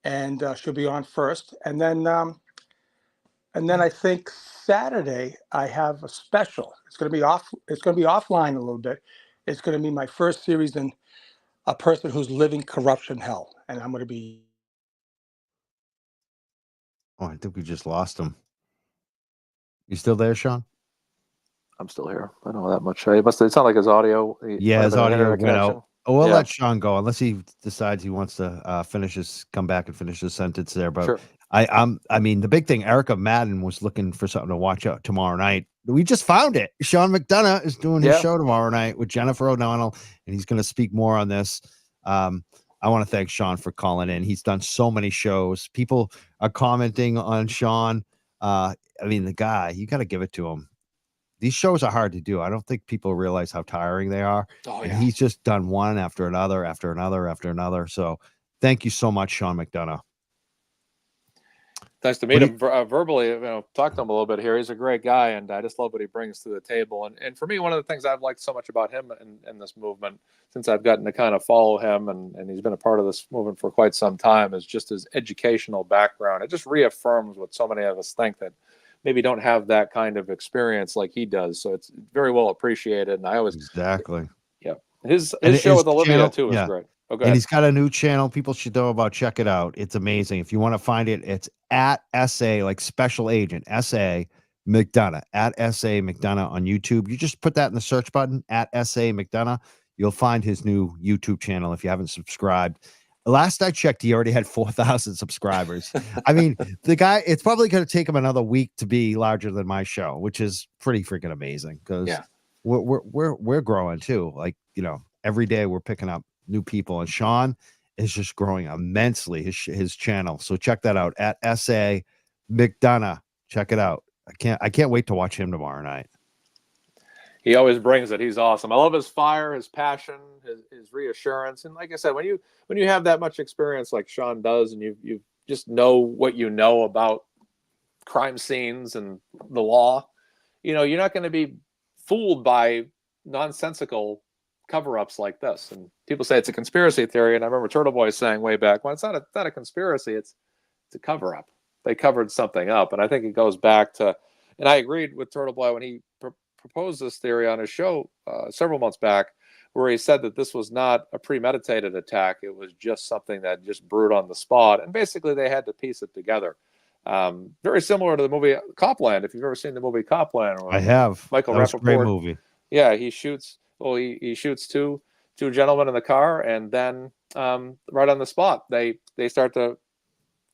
and she'll be on first, and then I think Saturday I have a special. It's gonna be offline a little bit. It's gonna be my first series in a person who's living corruption hell, and I'm gonna be. Oh, I think we just lost him. You still there, Sean? I'm still here. I know that much. It sounded like his audio. His audio went out. Oh, we'll let Sean go unless he decides he wants to come back and finish his sentence there. But sure. I mean, the big thing, Erica Madden was looking for something to watch out tomorrow night. We just found it. Sean McDonough is doing his show tomorrow night with Jennifer O'Donnell, and he's going to speak more on this. I want to thank Sean for calling in. He's done so many shows. People are commenting on Sean. I mean, the guy, you got to give it to him. These shows are hard to do. I don't think people realize how tiring they are. And he's just done one after another, after another, after another. So thank you so much, Sean McDonough. Nice to meet him verbally. Talk to him a little bit here. He's a great guy, and I just love what he brings to the table. And for me, one of the things I've liked so much about him in this movement, since I've gotten to kind of follow him, and he's been a part of this movement for quite some time, is just his educational background. It just reaffirms what so many of us think, that maybe don't have that kind of experience like he does. So it's very well appreciated. And I always his show with Olivia too is great. Okay. And he's got a new channel. People should know about. Check it out. It's amazing. If you want to find it, it's at SA, like special agent, SA McDonough, at SA McDonough on YouTube. You just put that in the search button, at SA McDonough. You'll find his new YouTube channel if you haven't subscribed. Last I checked, he already had 4,000 subscribers. I mean, the guy, it's probably going to take him another week to be larger than my show, which is pretty freaking amazing, because we're growing too. Like, every day we're picking up new people, and Sean is just growing immensely, his channel. So check that out, at SA McDonough. Check it out. I can't wait to watch him tomorrow night. He always brings it. He's awesome. I love his fire, his passion, his reassurance. And like I said, when you have that much experience like Sean does, and you just know what you know about crime scenes and the law, you're not going to be fooled by nonsensical cover-ups like this. And people say it's a conspiracy theory, and I remember Turtle Boy saying way back, well, it's not a conspiracy, it's a cover-up. They covered something up. And I think it goes back to, and I agreed with Turtle Boy when he proposed this theory on his show several months back, where he said that this was not a premeditated attack, it was just something that just brewed on the spot, and basically they had to piece it together. Very similar to the movie Copland, if you've ever seen the movie Copland. I have. Michael That was a Rappaport. great movie. Yeah, he shoots two gentlemen in the car, and then right on the spot they start to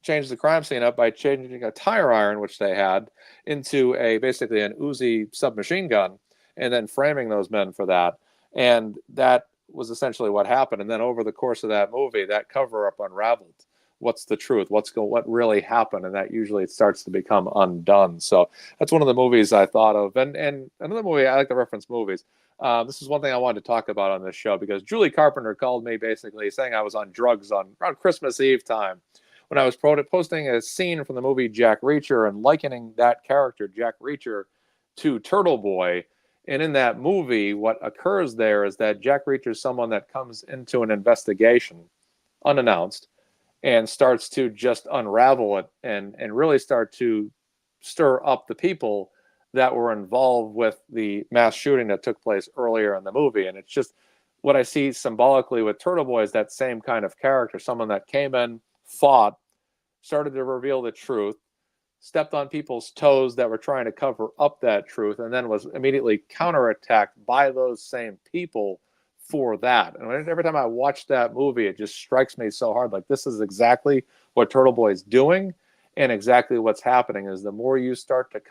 change the crime scene up by changing a tire iron, which they had, into basically an Uzi submachine gun, and then framing those men for that. And that was essentially what happened. And then over the course of that movie, that cover up unraveled. What's the truth? What really happened? And that usually starts to become undone. So that's one of the movies I thought of. And another movie, I like to reference movies. This is one thing I wanted to talk about on this show, because Julie Carpenter called me basically saying I was on drugs around Christmas Eve time, when I was posting a scene from the movie Jack Reacher and likening that character, Jack Reacher, to Turtle Boy. And in that movie, what occurs there is that Jack Reacher is someone that comes into an investigation unannounced and starts to just unravel it and really start to stir up the people that were involved with the mass shooting that took place earlier in the movie. And it's just what I see symbolically with Turtle Boy is that same kind of character, someone that came in, fought, started to reveal the truth, stepped on people's toes that were trying to cover up that truth, and then was immediately counterattacked by those same people for that. And every time I watch that movie, it just strikes me so hard. Like, this is exactly what Turtle Boy is doing, and exactly what's happening is the more you start to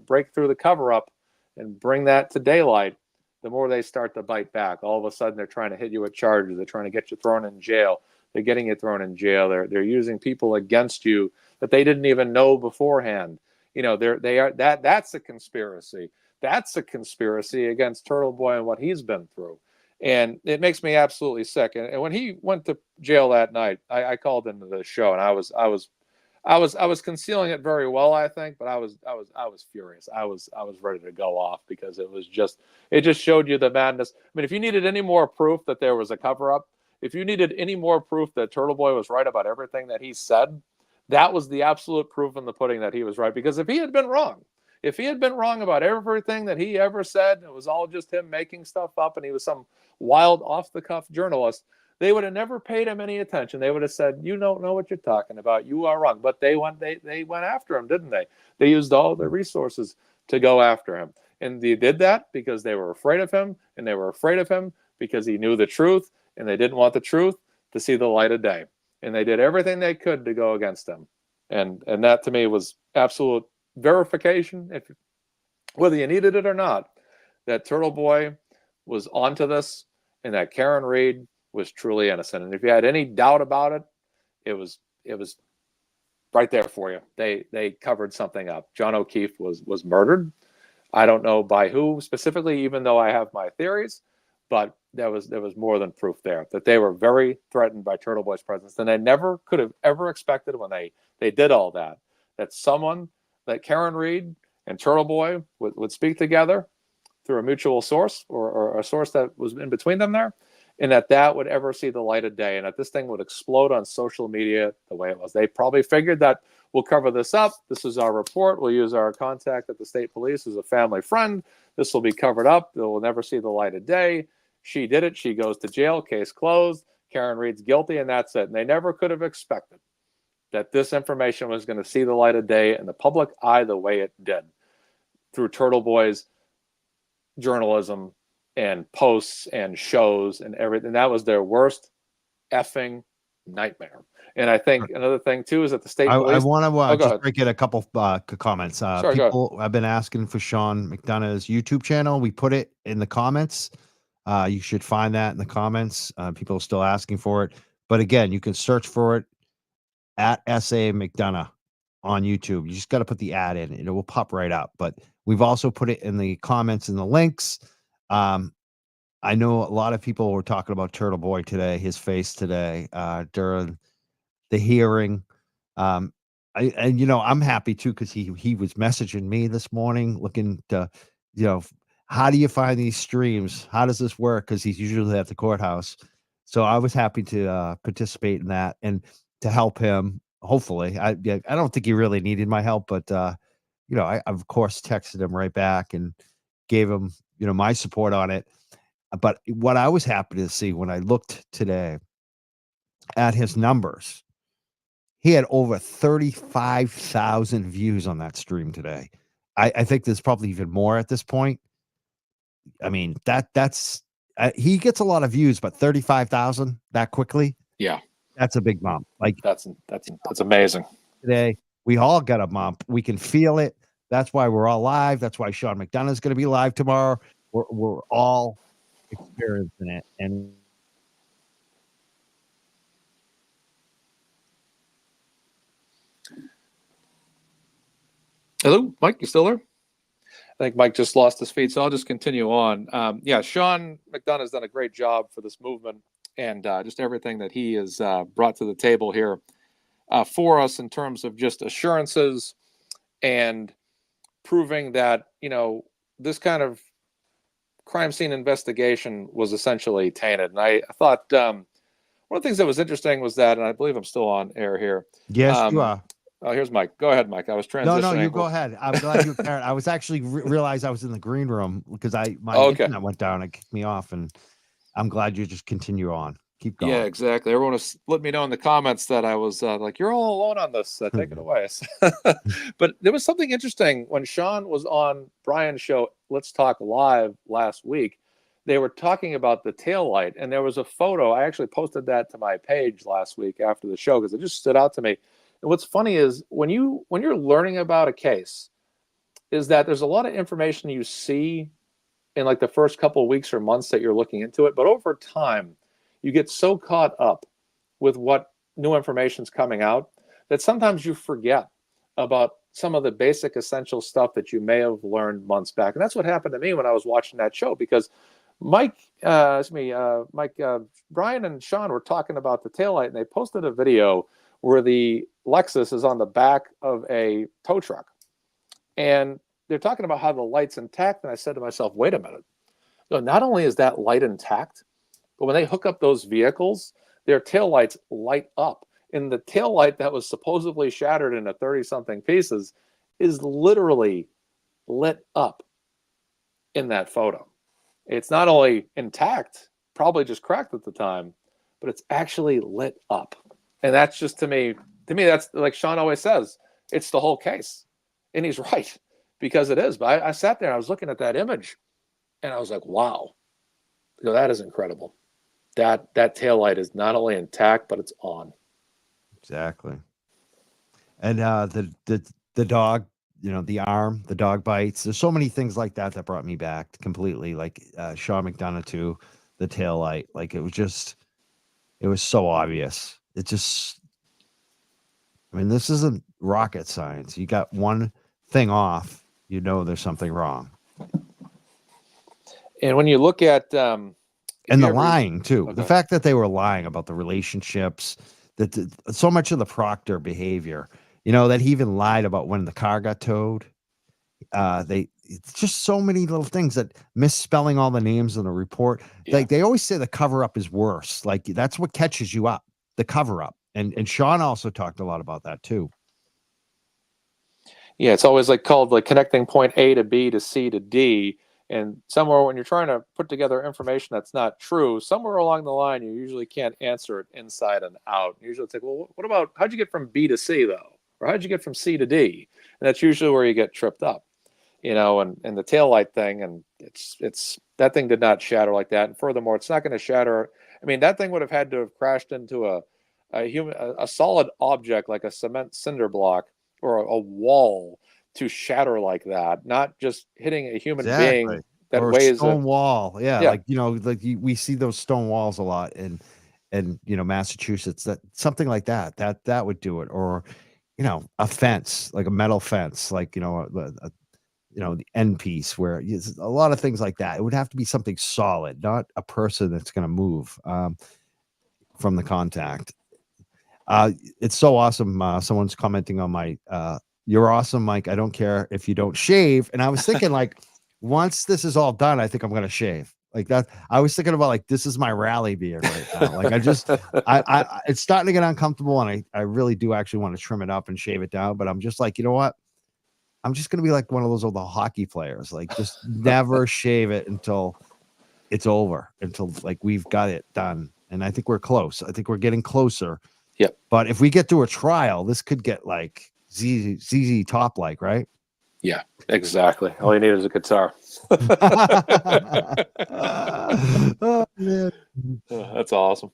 break through the cover up and bring that to daylight, the more they start to bite back. All of a sudden, they're trying to hit you with charges. They're trying to get you thrown in jail. They're getting you thrown in jail. They're using people against you that they didn't even know beforehand. That's a conspiracy. That's a conspiracy against Turtle Boy and what he's been through. And it makes me absolutely sick. And when he went to jail that night, I called into the show, and I was concealing it very well, I think, but I was furious. I was ready to go off, because it just showed you the madness. I mean, if you needed any more proof that there was a cover up, if you needed any more proof that Turtle Boy was right about everything that he said, that was the absolute proof in the pudding that he was right. Because if he had been wrong about everything that he ever said, it was all just him making stuff up, and he was some wild off-the-cuff journalist, they would have never paid him any attention. They would have said, you don't know what you're talking about. You are wrong. But they went after him, didn't they? They used all their resources to go after him. And they did that because they were afraid of him, and they were afraid of him because he knew the truth, and they didn't want the truth to see the light of day. And they did everything they could to go against him. And that, to me, was absolute verification, whether you needed it or not, that Turtle Boy was onto this, and that Karen Reed was truly innocent. And if you had any doubt about it, it was right there for you. They covered something up. John O'Keefe was murdered. I don't know by who specifically, even though I have my theories, but there was more than proof there that they were very threatened by Turtle Boy's presence, and they never could have ever expected when they did all that that Karen Reed and Turtle Boy would speak together through a mutual source or a source that was in between them there, and that would ever see the light of day, and that this thing would explode on social media the way it was. They probably figured that we'll cover this up. This is our report. We'll use our contact at the state police as a family friend. This will be covered up. It will never see the light of day. She did it. She goes to jail. Case closed. Karen Reed's guilty, and that's it. And they never could have expected that this information was going to see the light of day in the public eye the way it did through Turtle Boy's journalism and posts and shows and everything. That was their worst effing nightmare. And I think another thing too is that the state police. I want to just ahead. break in a couple comments. Sure, people have been asking for Sean McDonough's YouTube channel. We put it in the comments. You should find that in the comments. People are still asking for it. But again, you can search for it at SA McDonough on YouTube. You just got to put the ad in and it will pop right up. But we've also put it in the comments and the links. I know a lot of people were talking about Turtle Boy today, his face today during the hearing. I'm happy too, because he was messaging me this morning looking to, how do you find these streams? How does this work? Because he's usually at the courthouse. So I was happy to participate in that and to help him. Hopefully, I don't think he really needed my help, but I of course texted him right back and gave him my support on it. But what I was happy to see when I looked today at his numbers, he had over 35,000 views on that stream today. I think there's probably even more at this point. I mean, that's he gets a lot of views, but 35,000 that quickly. Yeah, that's a big bump. Like that's amazing. Today, we all got a bump. We can feel it. That's why we're all live. That's why Sean McDonough is going to be live tomorrow. We're all experiencing it. And hello, Mike, you still there? I think Mike just lost his feed, so I'll just continue on. Sean McDonough has done a great job for this movement and just everything that he has brought to the table here for us in terms of just assurances and proving that, this kind of crime scene investigation was essentially tainted. And I thought one of the things that was interesting was that, and I believe I'm still on air here. Yes, you are. Oh, here's Mike. Go ahead, Mike. I was transitioning. No, you go ahead. I'm glad you parent. I was actually realized I was in the green room because my internet went down and kicked me off, and I'm glad you just continue on. Keep going. Yeah, exactly. Everyone was let me know in the comments that I was like, you're all alone on this. Take it away. But there was something interesting when Sean was on Brian's show, Let's Talk Live, last week. They were talking about the taillight, and there was a photo. I actually posted that to my page last week after the show because it just stood out to me. And what's funny is when you're learning about a case, is that there's a lot of information you see in like the first couple of weeks or months that you're looking into it, but over time, you get so caught up with what new information is coming out that sometimes you forget about some of the basic essential stuff that you may have learned months back. And that's what happened to me when I was watching that show, because Brian and Sean were talking about the taillight, and they posted a video where the Lexus is on the back of a tow truck. And they're talking about how the light's intact. And I said to myself, wait a minute. So not only is that light intact, but when they hook up those vehicles, their taillights light up. And the taillight that was supposedly shattered into 30-something pieces is literally lit up in that photo. It's not only intact, probably just cracked at the time, but it's actually lit up. And that's just, to me, that's like Sean always says, it's the whole case. And he's right, because it is. But I sat there and I was looking at that image and I was like, wow, that is incredible. That taillight is not only intact, but it's on. Exactly. And the dog, the arm, the dog bites. There's so many things like that brought me back completely. Like Sean McDonough too, the taillight. Like it was so obvious. It just, this isn't rocket science. You got one thing off, there's something wrong. And when you look at and the lying too, okay. The fact that they were lying about the relationships, that so much of the Proctor behavior You know, that he even lied about when the car got towed. It's just so many little things, that misspelling all the names in the report. Yeah. Like, they always say the cover up is worse. Like, that's what catches you up, the cover up. And Sean also talked a lot about that too. Yeah, it's always like called like connecting point A to B to C to D. And somewhere when you're trying to put together information that's not true, somewhere along the line, you usually can't answer it inside and out. Usually it's like, well, what about, how'd you get from B to C though? Or how'd you get from C to D? And that's usually where you get tripped up, you know, and the taillight thing. And it's that thing did not shatter like that. And furthermore, it's not going to shatter. I mean, that thing would have had to have crashed into a solid object like a cement cinder block or a wall to shatter like that, not just hitting a human being that or weighs a stone wall. Yeah, Yeah. like, you know, like we see those stone walls a lot in you know, Massachusetts. That something like that would do it. Or, you know, a fence, like a metal fence, like, you know, you know, the end piece, where a lot of things like that. It would have to be something solid, not a person that's going to move from the contact. It's so awesome. Someone's commenting on my you're awesome, Mike. I don't care if you don't shave. And I was thinking, like, once this is all done, I think I'm gonna shave. Like that. I was thinking about, like, this is my rally beard right now. Like, I it's starting to get uncomfortable, and I really do actually want to trim it up and shave it down. But I'm just like, you know what? I'm just gonna be like one of those old hockey players, like, just never shave it until it's over, until like we've got it done. And I think we're close. I think we're getting closer. Yep. But if we get to a trial, this could get like ZZ Top, like, right? Yeah, exactly. All you need is a guitar. Oh, man. That's awesome.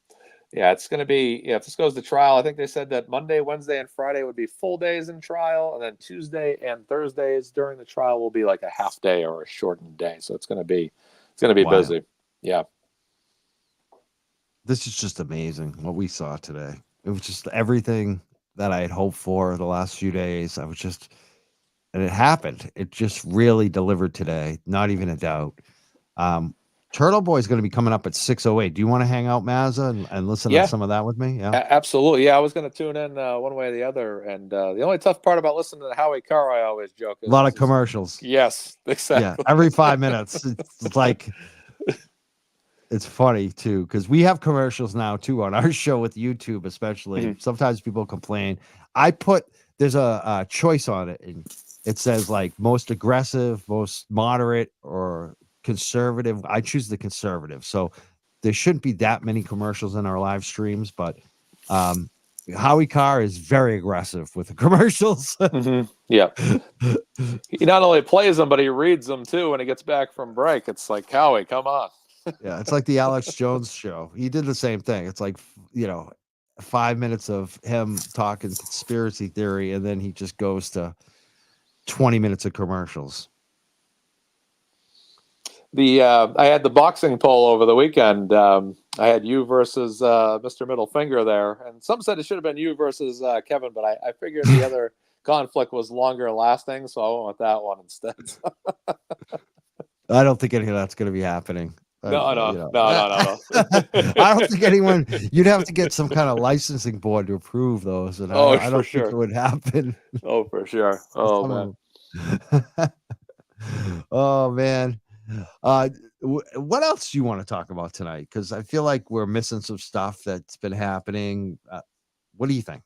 Yeah, it's going to be, if this goes to trial, I think they said that Monday, Wednesday, and Friday would be full days in trial. And then Tuesday and Thursdays during the trial will be like a half day or a shortened day. So it's going to be Wow. busy. Yeah. This is just amazing what we saw today. It was just everything that I had hoped for the last few days. And it happened. It just really delivered today. Not even a doubt. Turtle Boy is going to be coming up at 6:08. Do you want to hang out, Mazza, and listen to some of that with me? Yeah, absolutely. Yeah, I was going to tune in one way or the other. And the only tough part about listening to Howie Carr, I always joke, is a lot of commercials. Yes, exactly. Yeah, every 5 minutes. It's like, it's funny too, because we have commercials now too on our show with YouTube, especially. Mhm. Sometimes people complain. There's a choice on it, and it says like most aggressive, most moderate, or conservative. I choose the conservative. So there shouldn't be that many commercials in our live streams, but Howie Carr is very aggressive with the commercials. Mm-hmm. Yeah. He not only plays them, but he reads them too when he gets back from break. It's like, Howie, come on. Yeah, it's like the Alex Jones show. He did the same thing. It's like, 5 minutes of him talking conspiracy theory, and then he just goes to 20 minutes of commercials. I had the boxing poll over the weekend. I had you versus Mr. Middle Finger there, and some said it should have been you versus Kevin, but I figured the other conflict was longer lasting, so I went with that one instead. I don't think any of that's going to be happening. No. I don't think anyone. You'd have to get some kind of licensing board to approve those, and I don't think it would happen. Oh, for sure. Oh man. Oh man. What else do you want to talk about tonight? Because I feel like we're missing some stuff that's been happening. What do you think?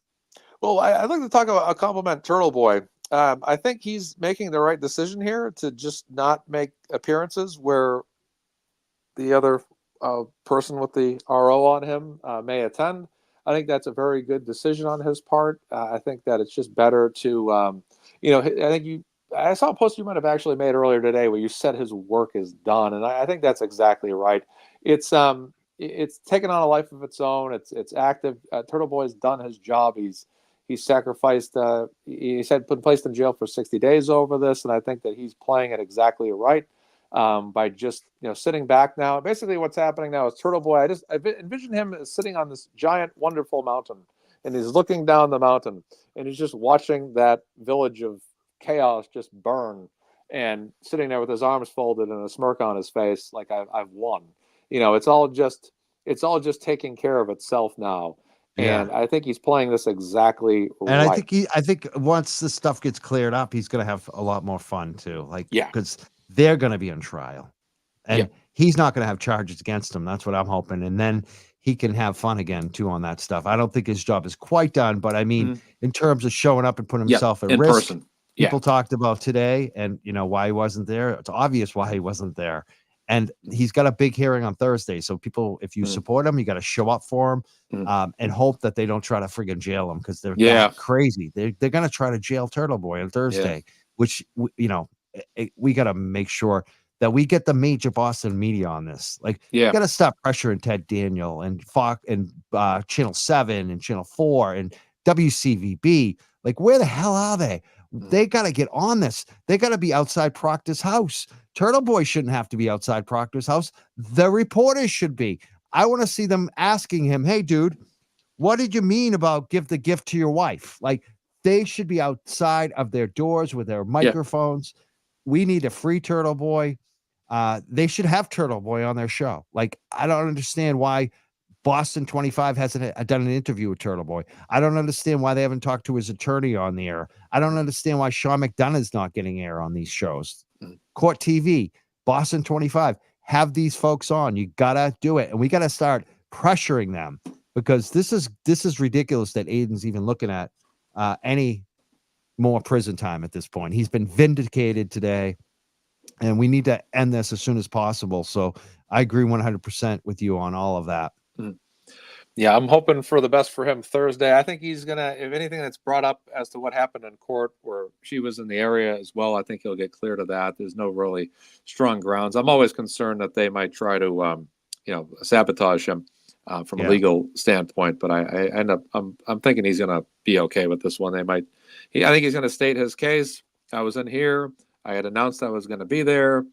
Well, I'd like to talk about a compliment Turtle Boy. I think he's making the right decision here to just not make appearances where the other person with the RO on him may attend. I think that's a very good decision on his part. I think that it's just better to, I saw a post you might have actually made earlier today where you said his work is done, and I think that's exactly right. It's taken on a life of its own. It's active. Turtle Boy's done his job. He's sacrificed. He said been placed in jail for 60 days over this, and I think that he's playing it exactly right by just sitting back now. Basically, what's happening now is Turtle Boy. I envision him as sitting on this giant, wonderful mountain, and he's looking down the mountain, and he's just watching that village of chaos just burn, and sitting there with his arms folded and a smirk on his face, like I've won. It's all just taking care of itself now. Yeah. And I think he's playing this exactly And right. I think once this stuff gets cleared up, he's going to have a lot more fun too. Like, Yeah. because they're going to be on trial, and Yeah. he's not going to have charges against him. That's what I'm hoping. And then he can have fun again too on that stuff. I don't think his job is quite done, but I mean, in terms of showing up and putting himself at in risk, person. Yeah. people talked about today, and why he wasn't there. It's obvious why he wasn't there. And he's got a big hearing on Thursday. So people, if you support him, you got to show up for him, and hope that they don't try to friggin' jail him, because they're that crazy. They're going to try to jail Turtle Boy on Thursday, which, we got to make sure that we get the major Boston media on this. Like, you got to stop pressuring Ted Daniel and Fox and Channel 7 and Channel 4 and WCVB. Like, where the hell are they? They got to get on this. They got to be outside Proctor's house. Turtle Boy shouldn't have to be outside Proctor's house. The reporters should be. I want to see them asking him, hey, dude, what did you mean about give the gift to your wife? Like, they should be outside of their doors with their microphones. We need a free Turtle Boy. They should have Turtle Boy on their show. Like, I don't understand why Boston 25 hasn't done an interview with Turtle Boy. I don't understand why they haven't talked to his attorney on the air. I don't understand why Sean McDonough's not getting air on these shows. Court TV, Boston 25, have these folks on. You gotta do it, and we gotta start pressuring them, because this is ridiculous that Aiden's even looking at any more prison time at this point. He's been vindicated today, and we need to end this as soon as possible. So I agree 100% with you on all of that. Yeah, I'm hoping for the best for him Thursday. I think he's gonna, if anything that's brought up as to what happened in court where she was in the area as well, I think he'll get cleared of that. There's no really strong grounds. I'm always concerned that they might try to, sabotage him from a legal standpoint. But I end up, I'm thinking he's gonna be okay with this one. I think he's gonna state his case. I was in here. I had announced I was going to be there.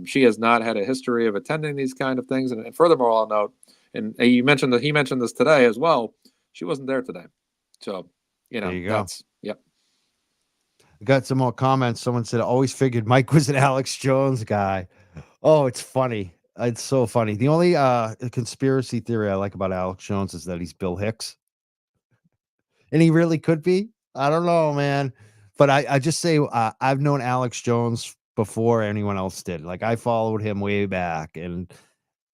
She has not had a history of attending these kind of things, and furthermore, I'll note. And he mentioned this today as well. She wasn't there today. So, there you go. Yep. I got some more comments. Someone said, I always figured Mike was an Alex Jones guy. Oh, it's funny. It's so funny. The only conspiracy theory I like about Alex Jones is that he's Bill Hicks. And he really could be. I don't know, man. But I just say I've known Alex Jones before anyone else did. Like, I followed him way back, and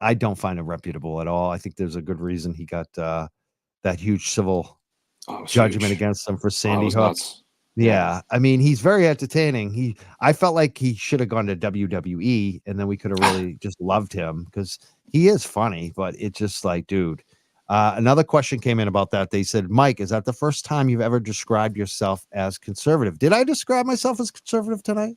I don't find him reputable at all. I think there's a good reason he got that huge civil judgment against him for Sandy Hook. Nuts. Yeah. I mean, he's very entertaining. I felt like he should have gone to WWE, and then we could have really just loved him, because he is funny, but it's just like, dude. Another question came in about that. They said, Mike, is that the first time you've ever described yourself as conservative? Did I describe myself as conservative tonight?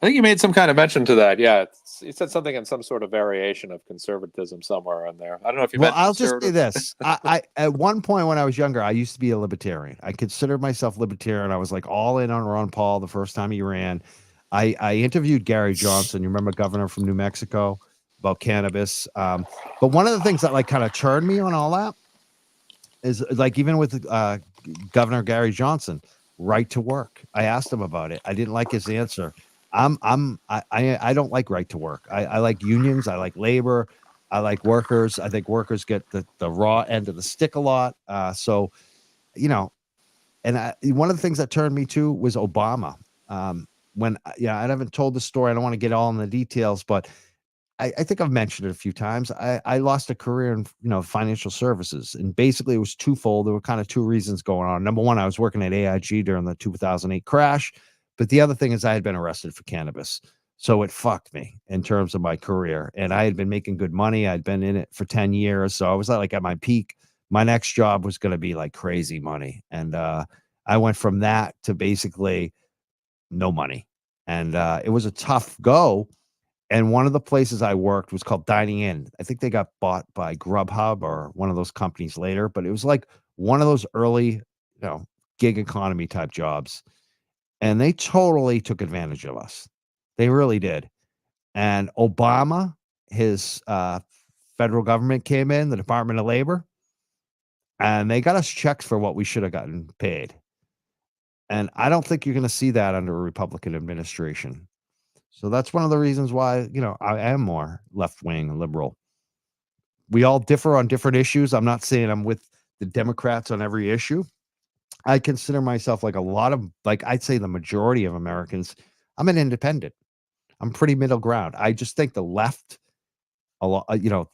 I think you made some kind of mention to that. Yeah, you said something in some sort of variation of conservatism somewhere in there. I don't know if you. Well, I'll just say this: I at one point when I was younger, I used to be a libertarian. I considered myself libertarian. I was like all in on Ron Paul the first time he ran. I interviewed Gary Johnson. You remember, governor from New Mexico, about cannabis. But one of the things that like kind of turned me on all that is like, even with Governor Gary Johnson, right to work. I asked him about it. I didn't like his answer. I don't like right to work. I like unions. I like labor. I like workers. I think workers get the raw end of the stick a lot. And one of the things that turned me to was Obama. When I haven't told the story. I don't want to get all in the details, but I think I've mentioned it a few times. I lost a career in financial services, and basically it was twofold. There were kind of two reasons going on. Number one, I was working at AIG during the 2008 crash. But the other thing is I had been arrested for cannabis. So it fucked me in terms of my career. And I had been making good money. I'd been in it for 10 years. So I was like at my peak. My next job was going to be like crazy money. And I went from that to basically no money. And it was a tough go. And one of the places I worked was called Dining In. I think they got bought by Grubhub or one of those companies later. But it was like one of those early, gig economy type jobs. And they totally took advantage of us. They really did. And Obama, his federal government came in, the Department of Labor, and they got us checks for what we should have gotten paid. And I don't think you're going to see that under a Republican administration. So that's one of the reasons why, I am more left-wing and liberal. We all differ on different issues. I'm not saying I'm with the Democrats on every issue. I consider myself like a lot of, like, I'd say the majority of Americans, I'm an independent. I'm pretty middle ground. I just think the left, a lot,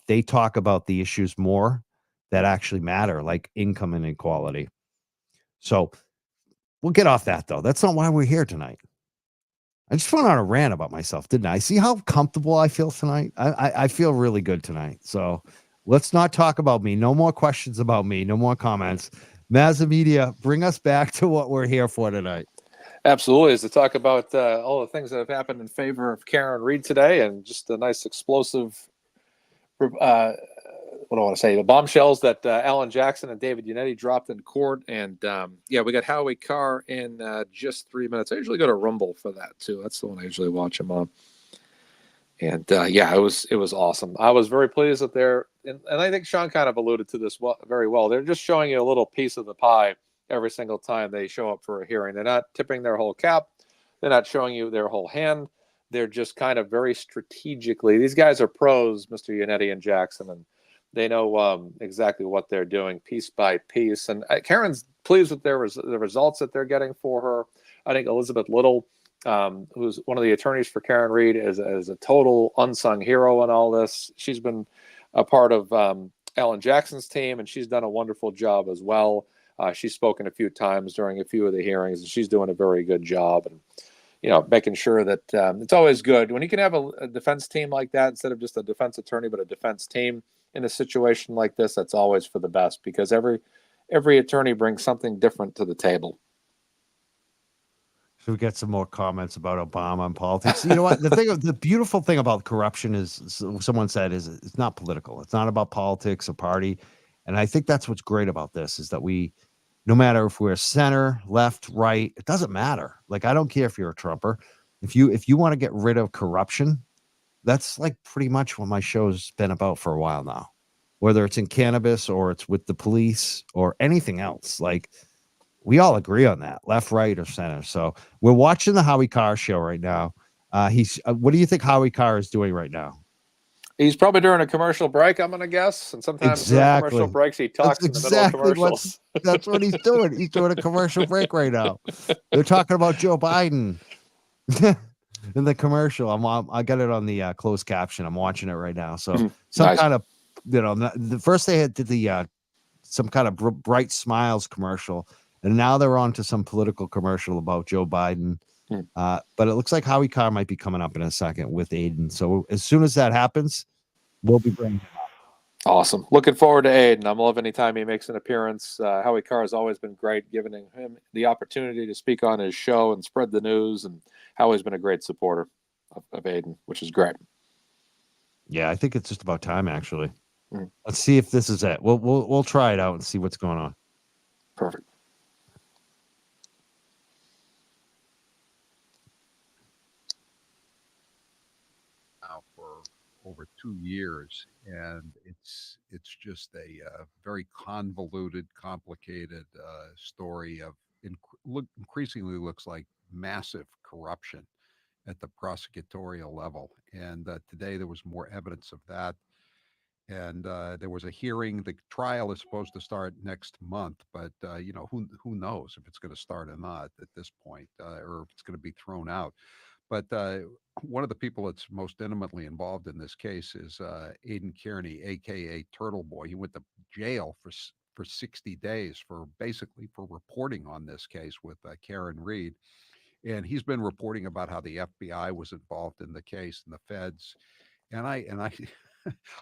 they talk about the issues more that actually matter, like income inequality. So we'll get off that, though. That's not why we're here tonight. I just went on a rant about myself, didn't I? See how comfortable I feel tonight? I feel really good tonight. So let's not talk about me. No more questions about me. No more comments. Mazza Media, bring us back to what we're here for tonight. Absolutely, is to talk about all the things that have happened in favor of Karen Reed today, and just a nice explosive, what do I want to say, the bombshells that Alan Jackson and David Yannetti dropped in court. And yeah, we got Howie Carr in just 3 minutes. I usually go to Rumble for that too. That's the one I usually watch him on. And yeah, it was awesome. I was very pleased that and I think Sean kind of alluded to this very well. They're just showing you a little piece of the pie every single time they show up for a hearing. They're not tipping their whole cap. They're not showing you their whole hand. They're just kind of very strategically. These guys are pros, Mr. Yannetti and Jackson, and they know exactly what they're doing piece by piece. And Karen's pleased with the results that they're getting for her. I think Elizabeth Little, who's one of the attorneys for Karen Reed, is a total unsung hero in all this. She's been a part of Alan Jackson's team, and she's done a wonderful job as well. She's spoken a few times during a few of the hearings, and she's doing a very good job. And making sure that it's always good when you can have a defense team like that instead of just a defense attorney, but a defense team in a situation like this. That's always for the best, because every attorney brings something different to the table. Should we get some more comments about Obama and politics? You know what? The beautiful thing about corruption is, someone said, is it's not political. It's not about politics or party. And I think that's what's great about this, is that no matter if we're center, left, right, it doesn't matter. Like, I don't care if you're a Trumper. If you want to get rid of corruption, that's like pretty much what my show's been about for a while now. Whether it's in cannabis or it's with the police or anything else, like, we all agree on that, left, right, or center. So we're watching the Howie Carr show right now. What do you think Howie Carr is doing right now? He's probably during a commercial break, I'm going to guess. And sometimes during commercial breaks, he talks in the middle of commercials. That's what he's doing. He's doing a commercial break right now. They're talking about Joe Biden in the commercial. I got it on the closed caption. I'm watching it right now. So some nice. kind of, the first they did the some kind of Bright Smiles commercial, and now they're on to some political commercial about Joe Biden. But it looks like Howie Carr might be coming up in a second with Aiden. So as soon as that happens, we'll be bringing him up. Awesome. Looking forward to Aiden. I'm loving any time he makes an appearance. Howie Carr has always been great, giving him the opportunity to speak on his show and spread the news. And Howie's been a great supporter of Aiden, which is great. Yeah, I think it's just about time, actually. Let's see if this is it. We'll try it out and see what's going on. Perfect. For over 2 years, and it's just a very convoluted, complicated story of increasingly looks like massive corruption at the prosecutorial level. And today there was more evidence of that. And there was a hearing. The trial is supposed to start next month, but who knows if it's going to start or not at this point, or if it's going to be thrown out. But one of the people that's most intimately involved in this case is Aiden Kearney, aka Turtle Boy. He went to jail for 60 days for reporting on this case with Karen Reed, and he's been reporting about how the FBI was involved in the case and the feds. And I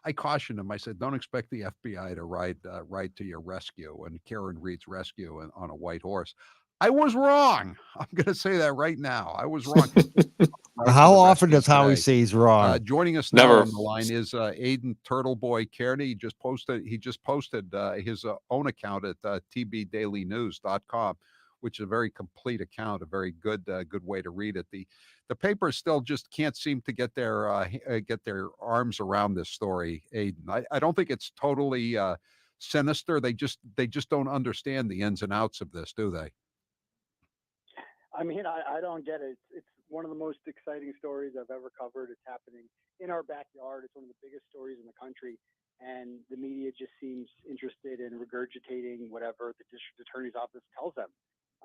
I cautioned him. I said, don't expect the FBI to ride to your rescue and Karen Reed's rescue on a white horse. I was wrong. I'm going to say that right now. I was wrong. How often does Howie say he's wrong? Joining us now on the line is Aiden Turtle Boy Kearney. He just posted his own account at tbdailynews.com, which is a very complete account, a very good way to read it. The paper still just can't seem to get their arms around this story, Aiden. I don't think it's totally sinister. They just don't understand the ins and outs of this, do they? I mean, I don't get it. It's one of the most exciting stories I've ever covered. It's happening in our backyard. It's one of the biggest stories in the country. and the media just seems interested in regurgitating whatever the district attorney's office tells them.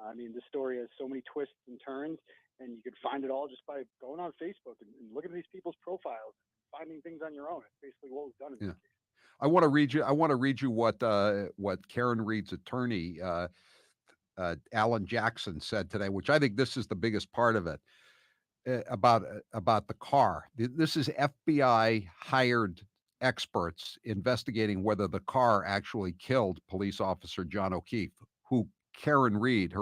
I mean, the story has so many twists and turns, and you can find it all just by going on Facebook and looking at these people's profiles, finding things on your own. It's basically what was done in this case. I want to read you what Karen Reed's attorney, Alan Jackson, said today, which I think this is the biggest part of it, about the car. This is FBI hired experts investigating whether the car actually killed police officer John O'Keefe, who Karen Reed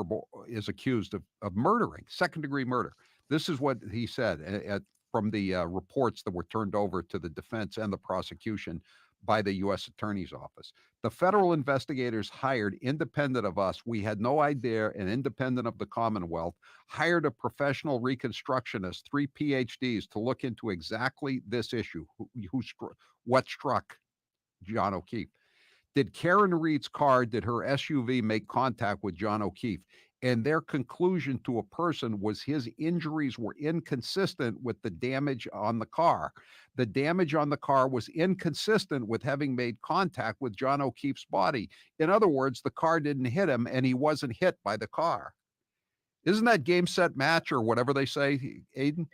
is accused of murdering, second-degree murder. This is what he said from the reports that were turned over to the defense and the prosecution by the U.S. Attorney's Office. The federal investigators hired, independent of us, we had no idea, and independent of the Commonwealth, hired a professional reconstructionist, 3 PhDs, to look into exactly this issue, what struck John O'Keefe. Did Karen Reed's car, did her SUV make contact with John O'Keefe? And their conclusion to a person was his injuries were inconsistent with the damage on the car. The damage on the car was inconsistent with having made contact with John O'Keefe's body. In other words, the car didn't hit him and he wasn't hit by the car. Isn't that game, set, match, or whatever they say, Aiden?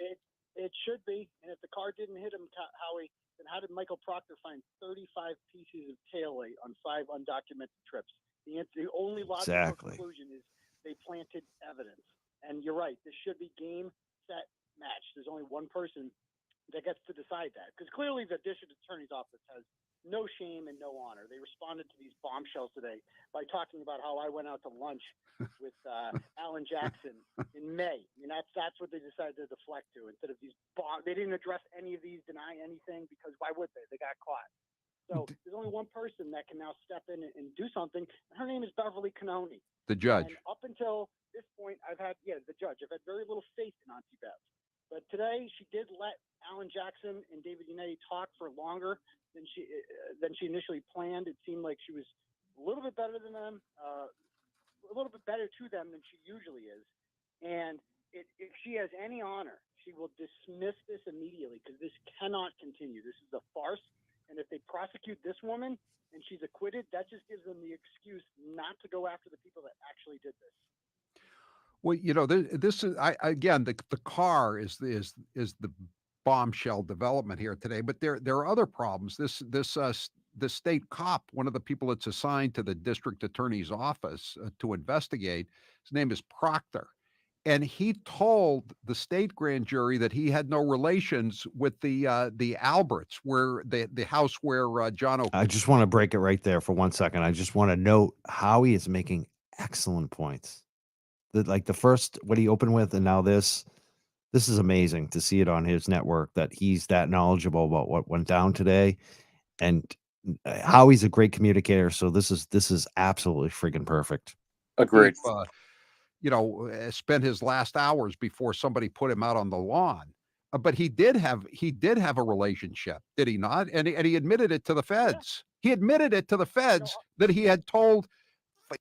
It should be. And if the car didn't hit him, Howie, then how did Michael Proctor find 35 pieces of tail light on 5 undocumented trips? The only logical conclusion is they planted evidence. And you're right. This should be game, set, match. There's only one person that gets to decide that. Because clearly the district attorney's office has no shame and no honor. They responded to these bombshells today by talking about how I went out to lunch with Alan Jackson in May. I mean, that's what they decided to deflect to instead of these they didn't address any of these, deny anything, because why would they? They got caught. So there's only one person that can now step in and do something. And her name is Beverly Cannoni. The judge. And up until this point, the judge. I've had very little faith in Auntie Bev. But today, she did let Alan Jackson and David Yannetti talk for longer than she initially planned. It seemed like she was a little bit better than them, a little bit better to them than she usually is. And if she has any honor, she will dismiss this immediately because this cannot continue. This is a farce. And if they prosecute this woman and she's acquitted, that just gives them the excuse not to go after the people that actually did this. Well, this is the car is the bombshell development here today, but there are other problems. The state cop, one of the people that's assigned to the district attorney's office to investigate, his name is Proctor, and he told the state grand jury that he had no relations with the Alberts, where the house where John O'Keefe. I just want to break it right there for 1 second. I just want to note Howie is making excellent points. Like the first, what he opened with, and now this is amazing to see it on his network, that he's that knowledgeable about what went down today. And Howie's a great communicator. So this is absolutely friggin' perfect. Agreed. Spent his last hours before somebody put him out on the lawn. But he did have a relationship, did he not? And he admitted it to the feds. Yeah. He admitted it to the feds that he had told.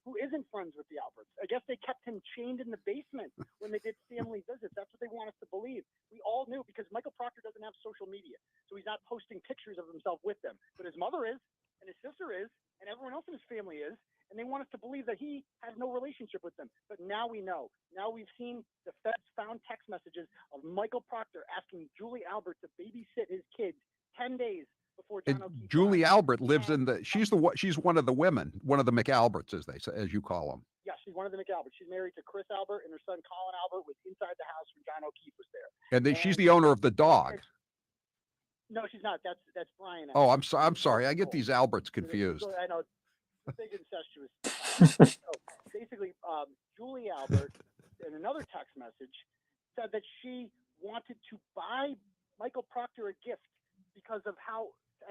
Who isn't friends with the Alberts? I guess they kept him chained in the basement when they did family visits. That's what they want us to believe. We all knew, because Michael Proctor doesn't have social media, so he's not posting pictures of himself with them. But his mother is, and his sister is, and everyone else in his family is, and they want us to believe that he has no relationship with them. But now we know. Now we've seen the feds found text messages of Michael Proctor asking Julie Albert to babysit his kids 10 days before John O'Keefe. Julie Albert lives in she's one of the women, one of the McAlberts, as you call them. Yeah, she's one of the McAlberts. She's married to Chris Albert, and her son Colin Albert was inside the house when John O'Keefe was there. And she's the owner of the dog. No, she's not. That's Brian. Oh, I'm sorry. I get these Alberts confused. I know. It's a big incestuous. So basically, Julie Albert, in another text message, said that she wanted to buy Michael Proctor a gift because of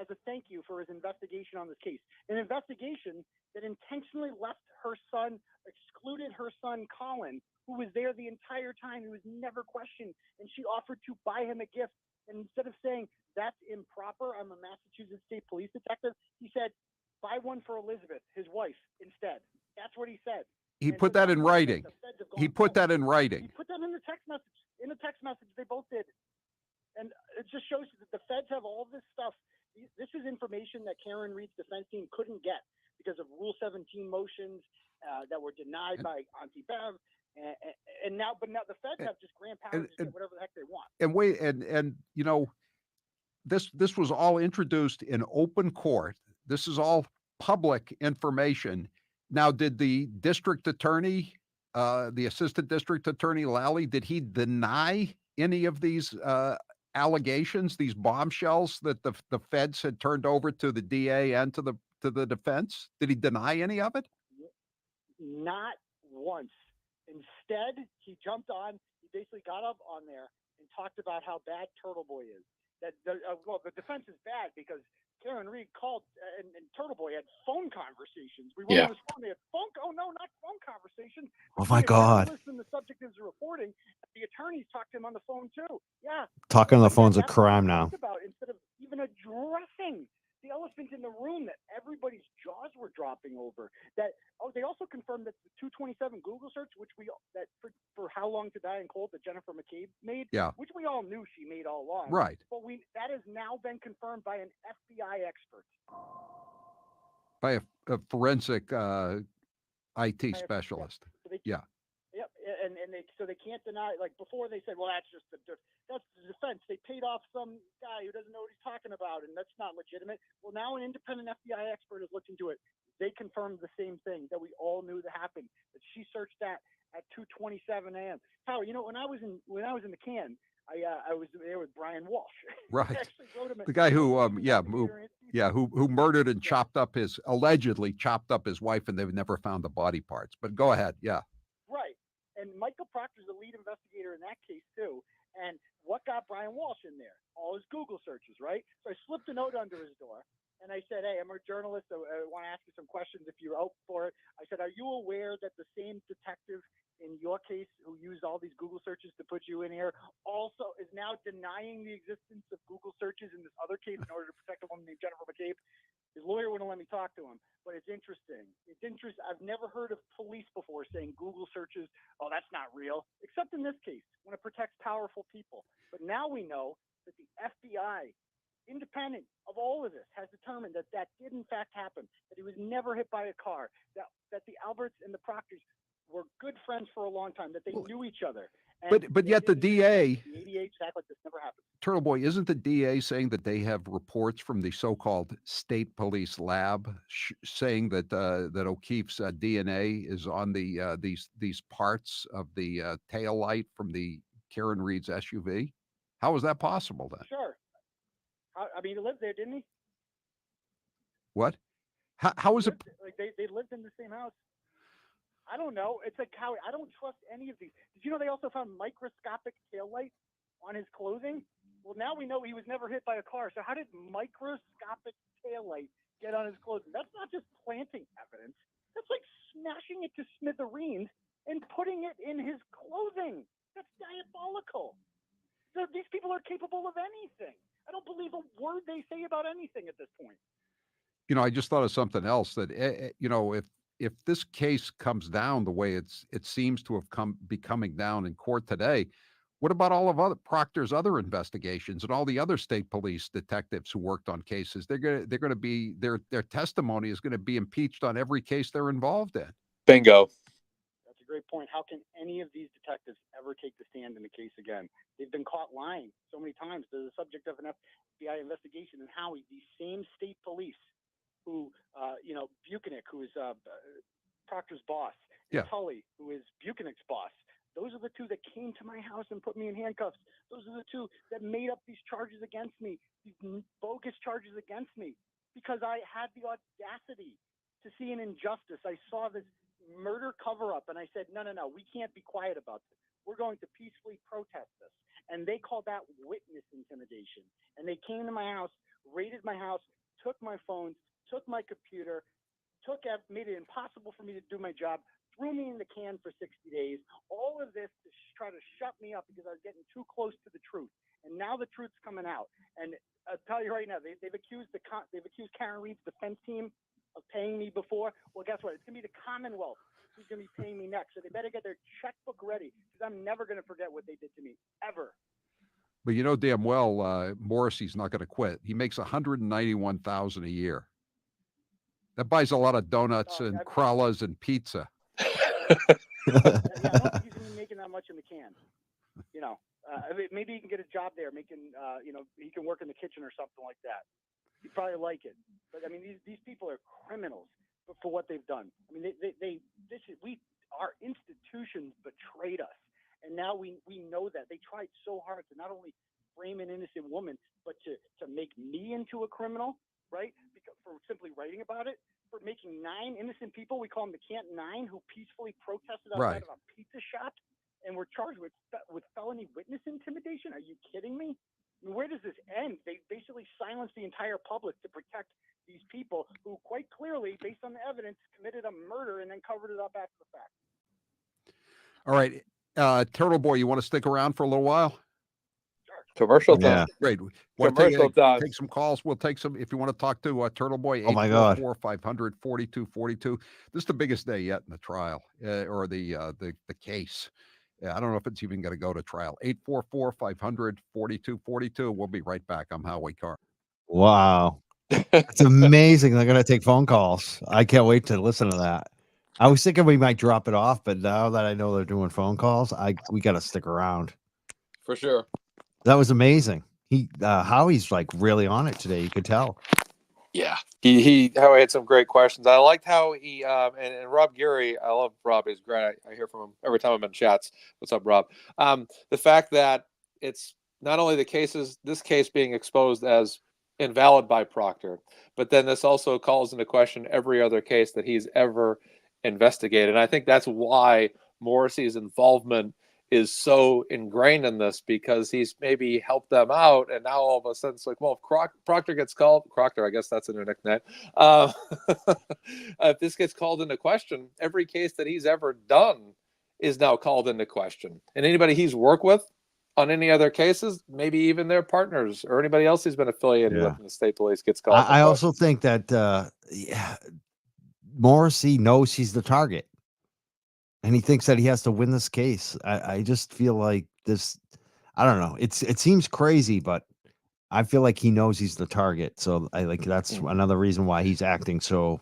as a thank you for his investigation on this case. An investigation that intentionally excluded her son, Colin, who was there the entire time, who was never questioned, and she offered to buy him a gift. And instead of saying, that's improper, I'm a Massachusetts State Police detective, he said, buy one for Elizabeth, his wife, instead. That's what he said. He put that in writing. He put that in writing. He put that in the text message. In the text message, they both did. And it just shows you that the feds have all this stuff This is information that Karen Reed's defense team couldn't get because of Rule 17 motions that were denied by Auntie Bev. And now the feds have just grand power to do whatever the heck they want. And wait, and you know, this was all introduced in open court. This is all public information. Now, did the district attorney, the assistant district attorney Lally, did he deny any of these allegations, these bombshells that the feds had turned over to the DA and to the defense? Did he deny any of it? Not once. Instead, he jumped on. He basically got up on there and talked about how bad Turtle Boy is. That the defense is bad because Karen Reed called and Turtle Boy had phone conversations. We went on his phone. They had phone. Oh no, not phone conversations. Oh my God! Listen, the subject is reporting. The attorneys talked to him on the phone too. Yeah, talking on the phone's a crime now. About instead of even addressing the elephant in the room that everybody's jaws were dropping over. They also confirmed that the 227 Google search, which for How Long to Die in Cold that Jennifer McCabe made, which we all knew she made all along, right? But that has now been confirmed by an FBI expert, by a forensic IT specialist. Yep. And they can't deny. Like before, they said, "Well, that's the defense. They paid off some guy who doesn't know what he's talking about, and that's not legitimate." Well, now an independent FBI expert has looked into it. They confirmed the same thing that we all knew that happened. That she searched that at 2:27 a.m. Howard, when I was in the can, I was there with Brian Walsh. Right. The guy who who murdered and allegedly chopped up his wife, and they've never found the body parts. But go ahead. Yeah. Right. And Michael Proctor's the lead investigator in that case too. And what got Brian Walsh in there? All his Google searches, right? So I slipped a note under his door and I said, "Hey, I'm a journalist. I want to ask you some questions if you're out for it." I said, "Are you aware that the same detective in your case who used all these Google searches to put you in here also is now denying the existence of Google searches in this other case in order to protect a woman named Jennifer McCabe?" His lawyer wouldn't let me talk to him, but it's interesting. I've never heard of police before saying Google searches, "Oh, that's not real," except in this case when it protects powerful people. But now we know that the FBI, independent of all of this, has determined that did in fact happen, that he was never hit by a car, that the Alberts and the Proctors were good friends for a long time, that they knew each other. But yet the DA, the 88 act like this never happened. Turtle Boy, isn't the DA saying that they have reports from the so-called state police lab saying that that O'Keefe's DNA is on the these parts of the tail light from the Karen Reed's SUV? How is that possible then? Sure. I mean, he lived there, didn't he? What? How is it? Like they lived in the same house. I don't know. It's like how I don't trust any of these. Did you know they also found microscopic taillights on his clothing? Well, now we know he was never hit by a car. So how did microscopic taillight get on his clothing? That's not just planting evidence. That's like smashing it to smithereens and putting it in his clothing. That's diabolical. So these people are capable of anything. I don't believe a word they say about anything at this point. I just thought of something else that, if this case comes down the way it seems to have be coming down in court today, what about all of Proctor's other investigations and all the other state police detectives who worked on cases? They're going to be their testimony is going to be impeached on every case they're involved in. Bingo. That's a great point. How can any of these detectives ever take the stand in the case again? They've been caught lying so many times. They're the subject of an FBI investigation. And Howie, these same state police who, Buchanan, who is Proctor's boss, and Tully, who is Buchanan's boss. Those are the two that came to my house and put me in handcuffs. Those are the two that made up these charges against me, these bogus charges against me, because I had the audacity to see an injustice. I saw this murder cover-up, and I said, no, we can't be quiet about this. We're going to peacefully protest this. And they called that witness intimidation. And they came to my house, raided my house, took my phones, took my computer, made it impossible for me to do my job, threw me in the can for 60 days. All of this to try to shut me up because I was getting too close to the truth. And now the truth's coming out. And I'll tell you right now, they've accused Karen Reed's defense team of paying me before. Well, guess what? It's going to be the Commonwealth who's going to be paying me next. So they better get their checkbook ready because I'm never going to forget what they did to me, ever. But you know damn well Morrissey's not going to quit. He makes $191,000 a year. That buys a lot of donuts and crullers and pizza. Yeah, I don't think he's going to be making that much in the can. You know, I mean, maybe he can get a job there, making, you know, he can work in the kitchen or something like that. He'd probably like it. But I mean, these people are criminals for what they've done. I mean, our institutions betrayed us, and now we know that they tried so hard to not only frame an innocent woman, but to make me into a criminal, right? Because for simply writing about it. For making 9 innocent people, we call them the Canton 9, who peacefully protested outside of a pizza shop, and were charged with felony witness intimidation. Are you kidding me? I mean, where does this end? They basically silenced the entire public to protect these people who, quite clearly, based on the evidence, committed a murder and then covered it up after the fact. All right, Turtle Boy, you want to stick around for a little while? Commercial time. Great. Commercial time. Take some calls. We'll take some. If you want to talk to Turtle Boy, 844-500-4242. This is the biggest day yet in the trial or the case. I don't know if it's even going to go to trial. 844-500-4242. We'll be right back. I'm Howie Carr. Wow. It's amazing. They're going to take phone calls. I can't wait to listen to that. I was thinking we might drop it off, but now that I know they're doing phone calls, we got to stick around. For sure. That was amazing. Howie's like really on it today. You could tell. Yeah, Howie had some great questions. I liked how he and Rob Geary. I love Rob. He's great. I hear from him every time I'm in chats. What's up, Rob? The fact that it's not only this case being exposed as invalid by Proctor, but then this also calls into question every other case that he's ever investigated. And I think that's why Morrissey's involvement is so ingrained in this, because he's maybe helped them out, and now all of a sudden it's like, well, if Proctor gets called, Proctor, I guess that's a new nickname. If this gets called into question, every case that he's ever done is now called into question, and anybody he's worked with on any other cases, maybe even their partners or anybody else he's been affiliated with in the state police gets called. I also think that Morrissey knows he's the target. And he thinks that he has to win this case. I just feel like this. I don't know. It seems crazy, but I feel like he knows he's the target. So that's another reason why he's acting so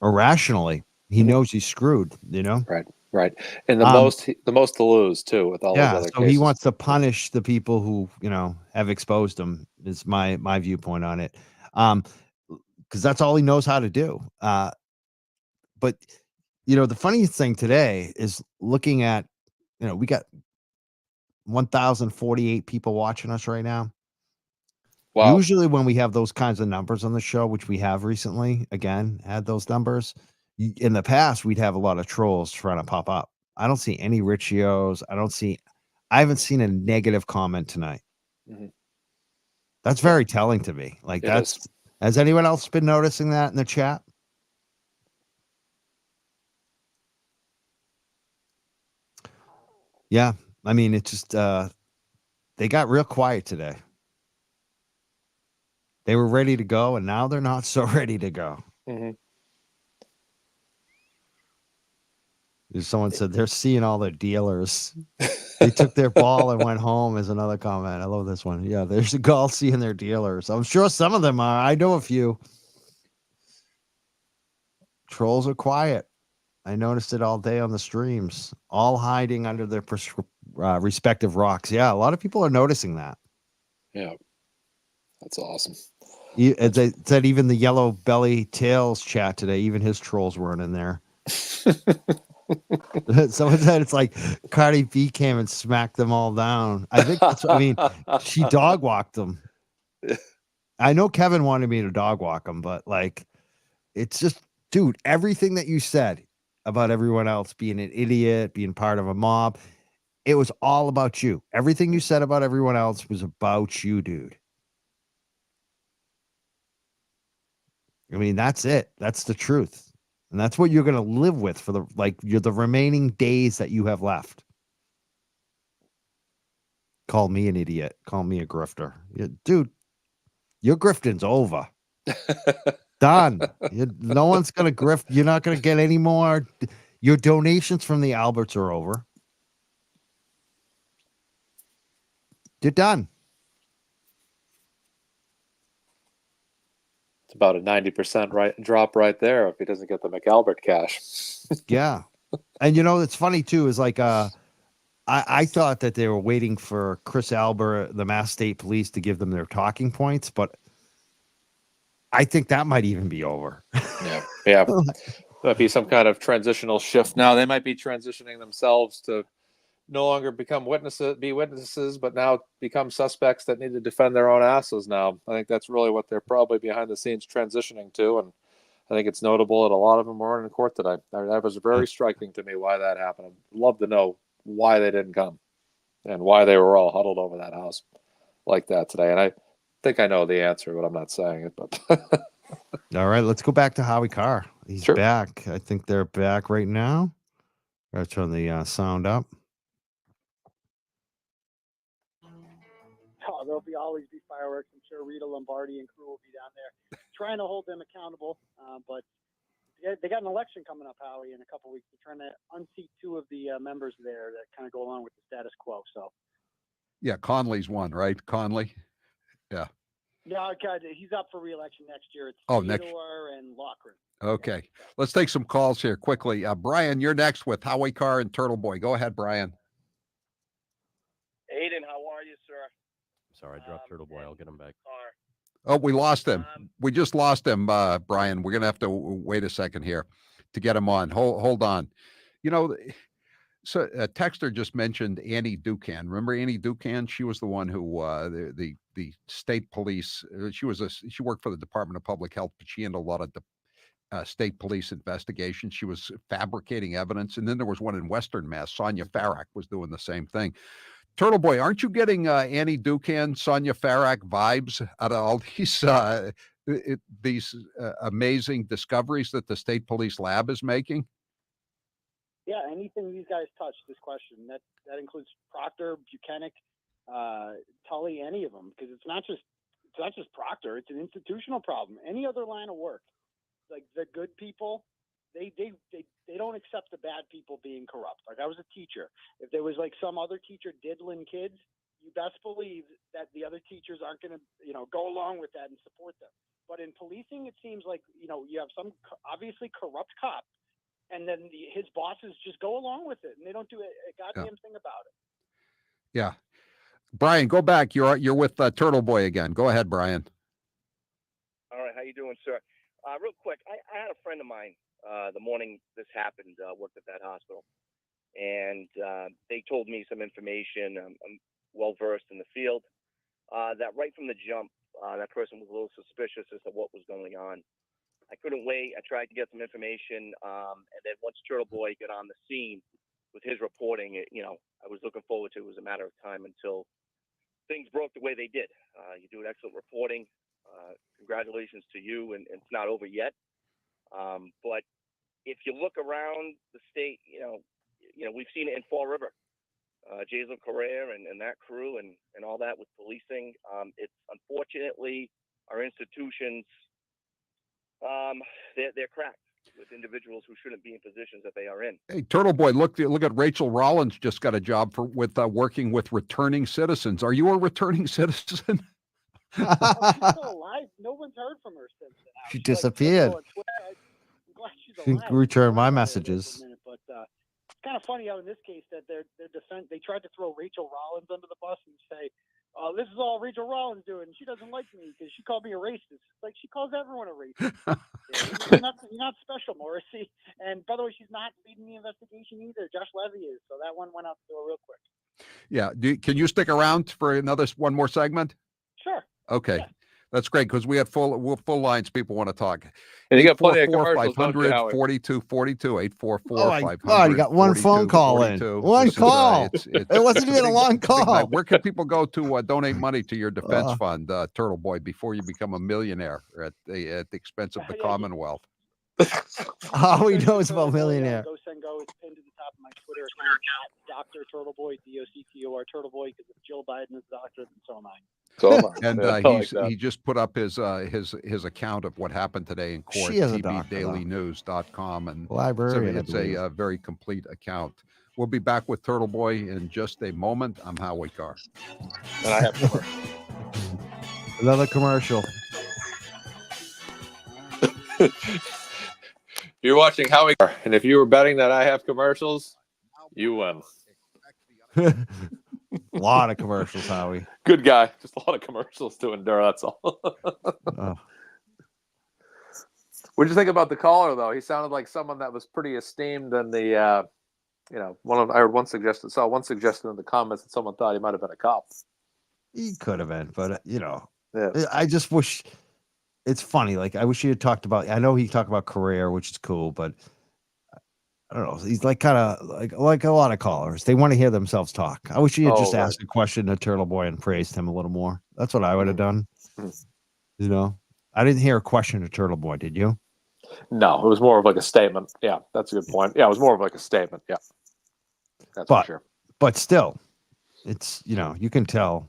irrationally. He knows he's screwed. You know. Right. And the most to lose too with all those other cases. So he wants to punish the people who have exposed him. Is my viewpoint on it. Because that's all he knows how to do. But. The funniest thing today is looking at, we got 1,048 people watching us right now. Wow. Usually when we have those kinds of numbers on the show, which we have recently, again, had those numbers, in the past, we'd have a lot of trolls trying to pop up. I don't see any Richios. I haven't seen a negative comment tonight. Mm-hmm. That's very telling to me. Has anyone else been noticing that in the chat? Yeah, I mean, it's just they got real quiet today. They were ready to go, and now they're not so ready to go. Mm-hmm. Someone said they're seeing all the dealers. They took their ball and went home is another comment. I love this one. Yeah, there's a gull seeing their dealers. I'm sure some of them are. I know a few. Trolls are quiet. I noticed it all day on the streams, all hiding under their respective rocks. Yeah, a lot of people are noticing that. Yeah, that's awesome. They said even the Yellow Belly Tails chat today, even his trolls weren't in there. Someone said it's like Cardi B came and smacked them all down. I think she dog walked them. I know Kevin wanted me to dog walk them, but it's just, dude, everything that you said about everyone else being an idiot, being part of a mob, it was all about you. Everything you said about everyone else was about you, dude. I mean, that's it. That's the truth. And that's what you're going to live with for the remaining days that you have left. Call me an idiot. Call me a grifter. Dude, your grifting's over. Done. No one's going to grift. You're not going to get any more. Your donations from the Alberts are over. You're done. It's about a 90% drop right there if he doesn't get the McAlbert cash. Yeah. And it's funny too, is like I thought that they were waiting for Chris Albert, the Mass State Police, to give them their talking points, but I think that might even be over. Yeah. Might be some kind of transitional shift now. They might be transitioning themselves to no longer become witnesses, but now become suspects that need to defend their own asses now. I think that's really what they're probably behind the scenes transitioning to, and I think it's notable that a lot of them were in court today. That was very striking to me why that happened. I'd love to know why they didn't come and why they were all huddled over that house like that today. And I think I know the answer, but I'm not saying it. But All right, let's go back to Howie Carr. He's Sure. back. I think they're back right now. Gotta turn the sound up. Oh, there'll always be fireworks. I'm sure Rita Lombardi and crew will be down there trying to hold them accountable. But they got an election coming up, Howie, in a couple weeks. They're trying to unseat 2 of the members there that kind of go along with the status quo. So, Yeah, Conley's one, right? Conley. Yeah. Yeah, God, he's up for re-election next year. It's next. Theodore and Loughran. Okay, let's take some calls here quickly. Brian, you're next with Howie Carr and Turtle Boy. Go ahead, Brian. Aiden, how are you, sir? Sorry, I dropped Turtle Boy. I'll get him back. Oh, we lost him. We just lost him, Brian. We're going to have to wait a second here to get him on. Hold on. So Texter just mentioned Annie Ducan. Remember Annie Ducan? She was the one who the state police. She worked for the Department of Public Health, but she handled a lot of state police investigations. She was fabricating evidence, and then there was one in Western Mass. Sonia Farrak was doing the same thing. Turtle Boy, aren't you getting Annie Ducan, Sonia Farrak vibes out of all these amazing discoveries that the state police lab is making? Yeah, anything these guys touch, this question, that includes Proctor, Buchanan, Tully, any of them, because it's not just Proctor. It's an institutional problem. Any other line of work, like the good people, they don't accept the bad people being corrupt. Like I was a teacher. If there was like some other teacher diddling kids, you best believe that the other teachers aren't going to go along with that and support them. But in policing, it seems like you have some obviously corrupt cop. And then his bosses just go along with it, and they don't do a goddamn thing about it. Yeah, Brian, go back. You're with Turtle Boy again. Go ahead, Brian. All right, how you doing, sir? Real quick, I had a friend of mine the morning this happened, worked at that hospital, and they told me some information. I'm well versed in the field. That right from the jump, that person was a little suspicious as to what was going on. I couldn't wait. I tried to get some information, and then once Turtle Boy got on the scene with his reporting, I was looking forward to it. It was a matter of time until things broke the way they did. You do an excellent reporting. Congratulations to you, and it's not over yet. But if you look around the state, we've seen it in Fall River. Jason Correa and that crew and all that with policing. It's unfortunately our institutions. They're cracked with individuals who shouldn't be in positions that they are in. Hey, Turtle Boy, look at Rachel Rollins just got a job with working with returning citizens. Are you a returning citizen? She's still alive. No one's heard from her since then. She disappeared. I'm glad she's She alive. returned my messages. But it's kind of funny how in this case that their defense, they tried to throw Rachel Rollins under the bus and say, this is all Rachel Rollins doing. She doesn't like me because she called me a racist. It's like she calls everyone a racist. You're not special, Morrissey. And by the way, she's not leading the investigation either. Josh Levy is. So that one went out the door real quick. Yeah. Can you stick around for one more segment? Sure. Okay. Yeah. That's great because we have full lines. People want to talk. And you got plenty of commercials, 500 4242 844 Oh my God, you got one phone call in. One call. It wasn't even a long call. Where can people go to donate money to your defense fund, Turtle Boy, before you become a millionaire at the expense of the Commonwealth? All he knows about millionaire. Go send go. It's pinned to the top of my Twitter account, Dr. Turtle Boy, DOCTOR Turtle Boy, because if Joe Biden is doctor, then so am I. And he just put up his account of what happened today in court, tvdailynews.com, and library. it's a very complete account. We'll be back with Turtle Boy in just a moment. I'm Howie Carr. And I have commercial. Another commercial. You're watching Howie Carr, and if you were betting that I have commercials, you win. A lot of commercials, Howie. Good guy. Just a lot of commercials to endure. That's all. Oh. What'd you think about the caller, though? He sounded like someone that was pretty esteemed in the, I heard one suggestion in the comments that someone thought he might have been a cop. He could have been, but Yeah. I just wish. It's funny. Like, I wish he had talked about. I know he talked about career, which is cool, but I don't know. He's like kind of like a lot of callers. They want to hear themselves talk. I wish he had just asked a question to Turtle Boy and praised him a little more. That's what I would have done. You know, I didn't hear a question to Turtle Boy. Did you? No, it was more of like a statement. Yeah, that's a good point. Yeah, it was more of like a statement. Yeah, that's for sure. But still, it's, you can tell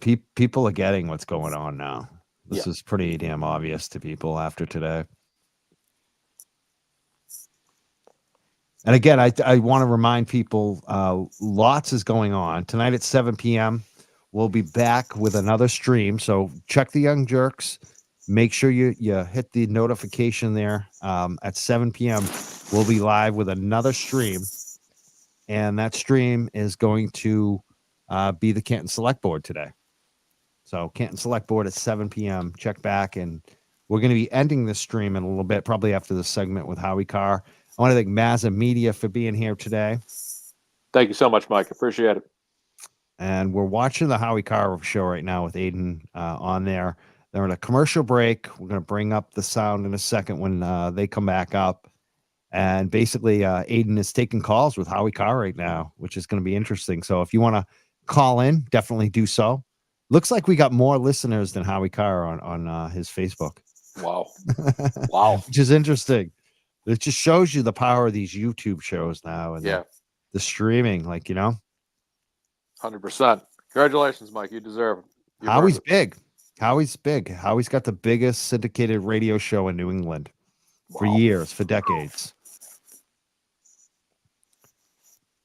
people are getting what's going on now. This is pretty damn obvious to people after today. And again, I want to remind people, lots is going on. Tonight at 7 p.m., we'll be back with another stream. So check the Young Jerks. Make sure you hit the notification there. At 7 p.m., we'll be live with another stream. And that stream is going to be the Canton Select Board today. So Canton Select Board at 7 p.m. Check back. And we're going to be ending this stream in a little bit, probably after the segment with Howie Carr. I want to thank Mazza Media for being here today. Thank you so much, Mike. Appreciate it. And we're watching the Howie Carr show right now with Aiden on there. They're in a commercial break. We're going to bring up the sound in a second when they come back up. And basically, Aiden is taking calls with Howie Carr right now, which is going to be interesting. So if you want to call in, definitely do so. Looks like we got more listeners than Howie Carr on his Facebook. Wow. Wow. Which is interesting. It just shows you the power of these YouTube shows now and the streaming, 100%. Congratulations, Mike. You deserve it. Howie's big. Howie's big. Howie's got the biggest syndicated radio show in New England for years, for decades.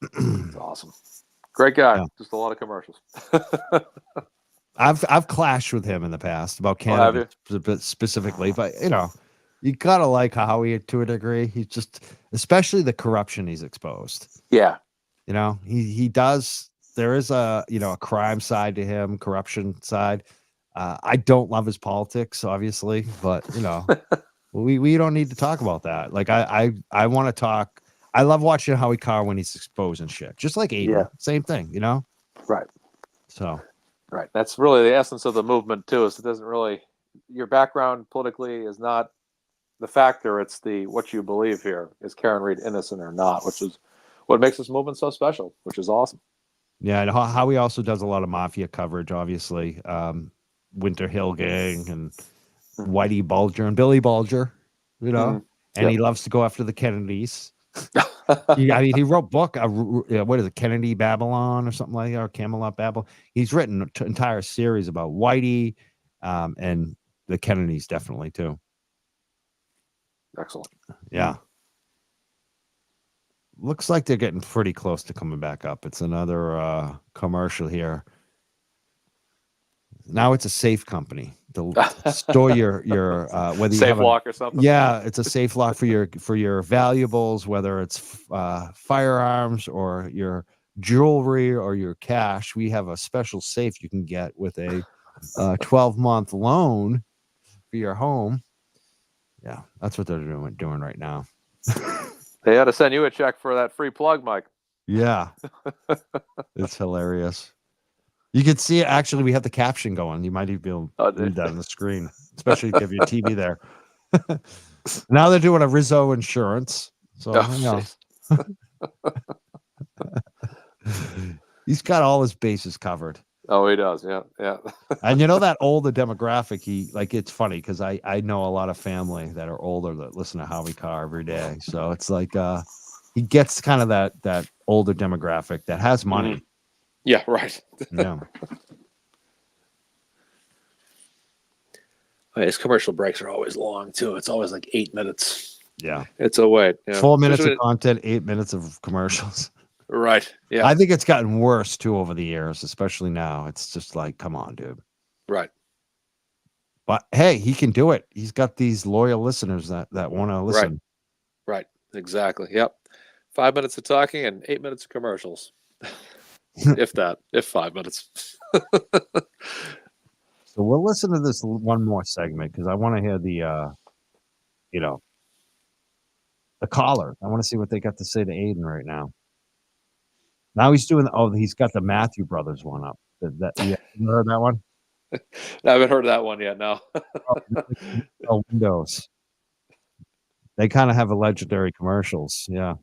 That's awesome. Great guy. Yeah. Just a lot of commercials. I've clashed with him in the past about Canada specifically, but you gotta like Howie to a degree. He's just, especially the corruption he's exposed. Yeah. He does. There is a crime side to him, corruption side. I don't love his politics, obviously, but we don't need to talk about that. Like I want to talk. I love watching Howie Carr when he's exposing shit, just like Aiden. Yeah. Same thing, Right. So. Right. That's really the essence of the movement too. Is it doesn't really, your background politically is not the factor. It's what you believe here. Is Karen Read innocent or not? Which is what makes this movement so special. Which is awesome. Yeah, and Howie also does a lot of mafia coverage. Obviously, Winter Hill Gang and Whitey Bulger and Billy Bulger. And he loves to go after the Kennedys. He wrote book. What is it, Kennedy Babylon or something like that, or Camelot Babylon? He's written an entire series about Whitey and the Kennedys, definitely too. Excellent. Yeah. Looks like they're getting pretty close to coming back up. It's another commercial here. Now it's a safe company to store your whether you safe have lock or something. Yeah, it's a safe lock for your valuables, whether it's firearms or your jewelry or your cash. We have a special safe you can get with a 12-month loan for your home. Yeah, that's what they're doing right now. They ought to send you a check for that free plug, Mike. Yeah, it's hilarious. You can see it. Actually, we have the caption going. You might even be able to read that on the screen, especially if you have your TV there. Now they're doing a Rizzo insurance. So, he's got all his bases covered. Oh, he does. Yeah. Yeah. And that older demographic, it's funny because I know a lot of family that are older that listen to Howie Carr every day. So it's like he gets kind of that older demographic that has money. Yeah, right. Yeah. His commercial breaks are always long too. It's always like 8 minutes. Yeah. It's a wait. Yeah. 4 minutes Especially of content, 8 minutes of commercials. right. Yeah. I think it's gotten worse too over the years, especially now. It's just like, come on, dude. Right. But hey, he can do it. He's got these loyal listeners that want to listen. Right. Exactly. Yep. 5 minutes of talking and 8 minutes of commercials. If 5 minutes. So we'll listen to this one more segment because I want to hear the the caller. I want to see what they got to say to Aiden right now. Now he's doing. He's got the Matthew Brothers one up. You heard that one? I haven't heard that one yet. No. Windows. They kind of have a legendary commercials. Yeah,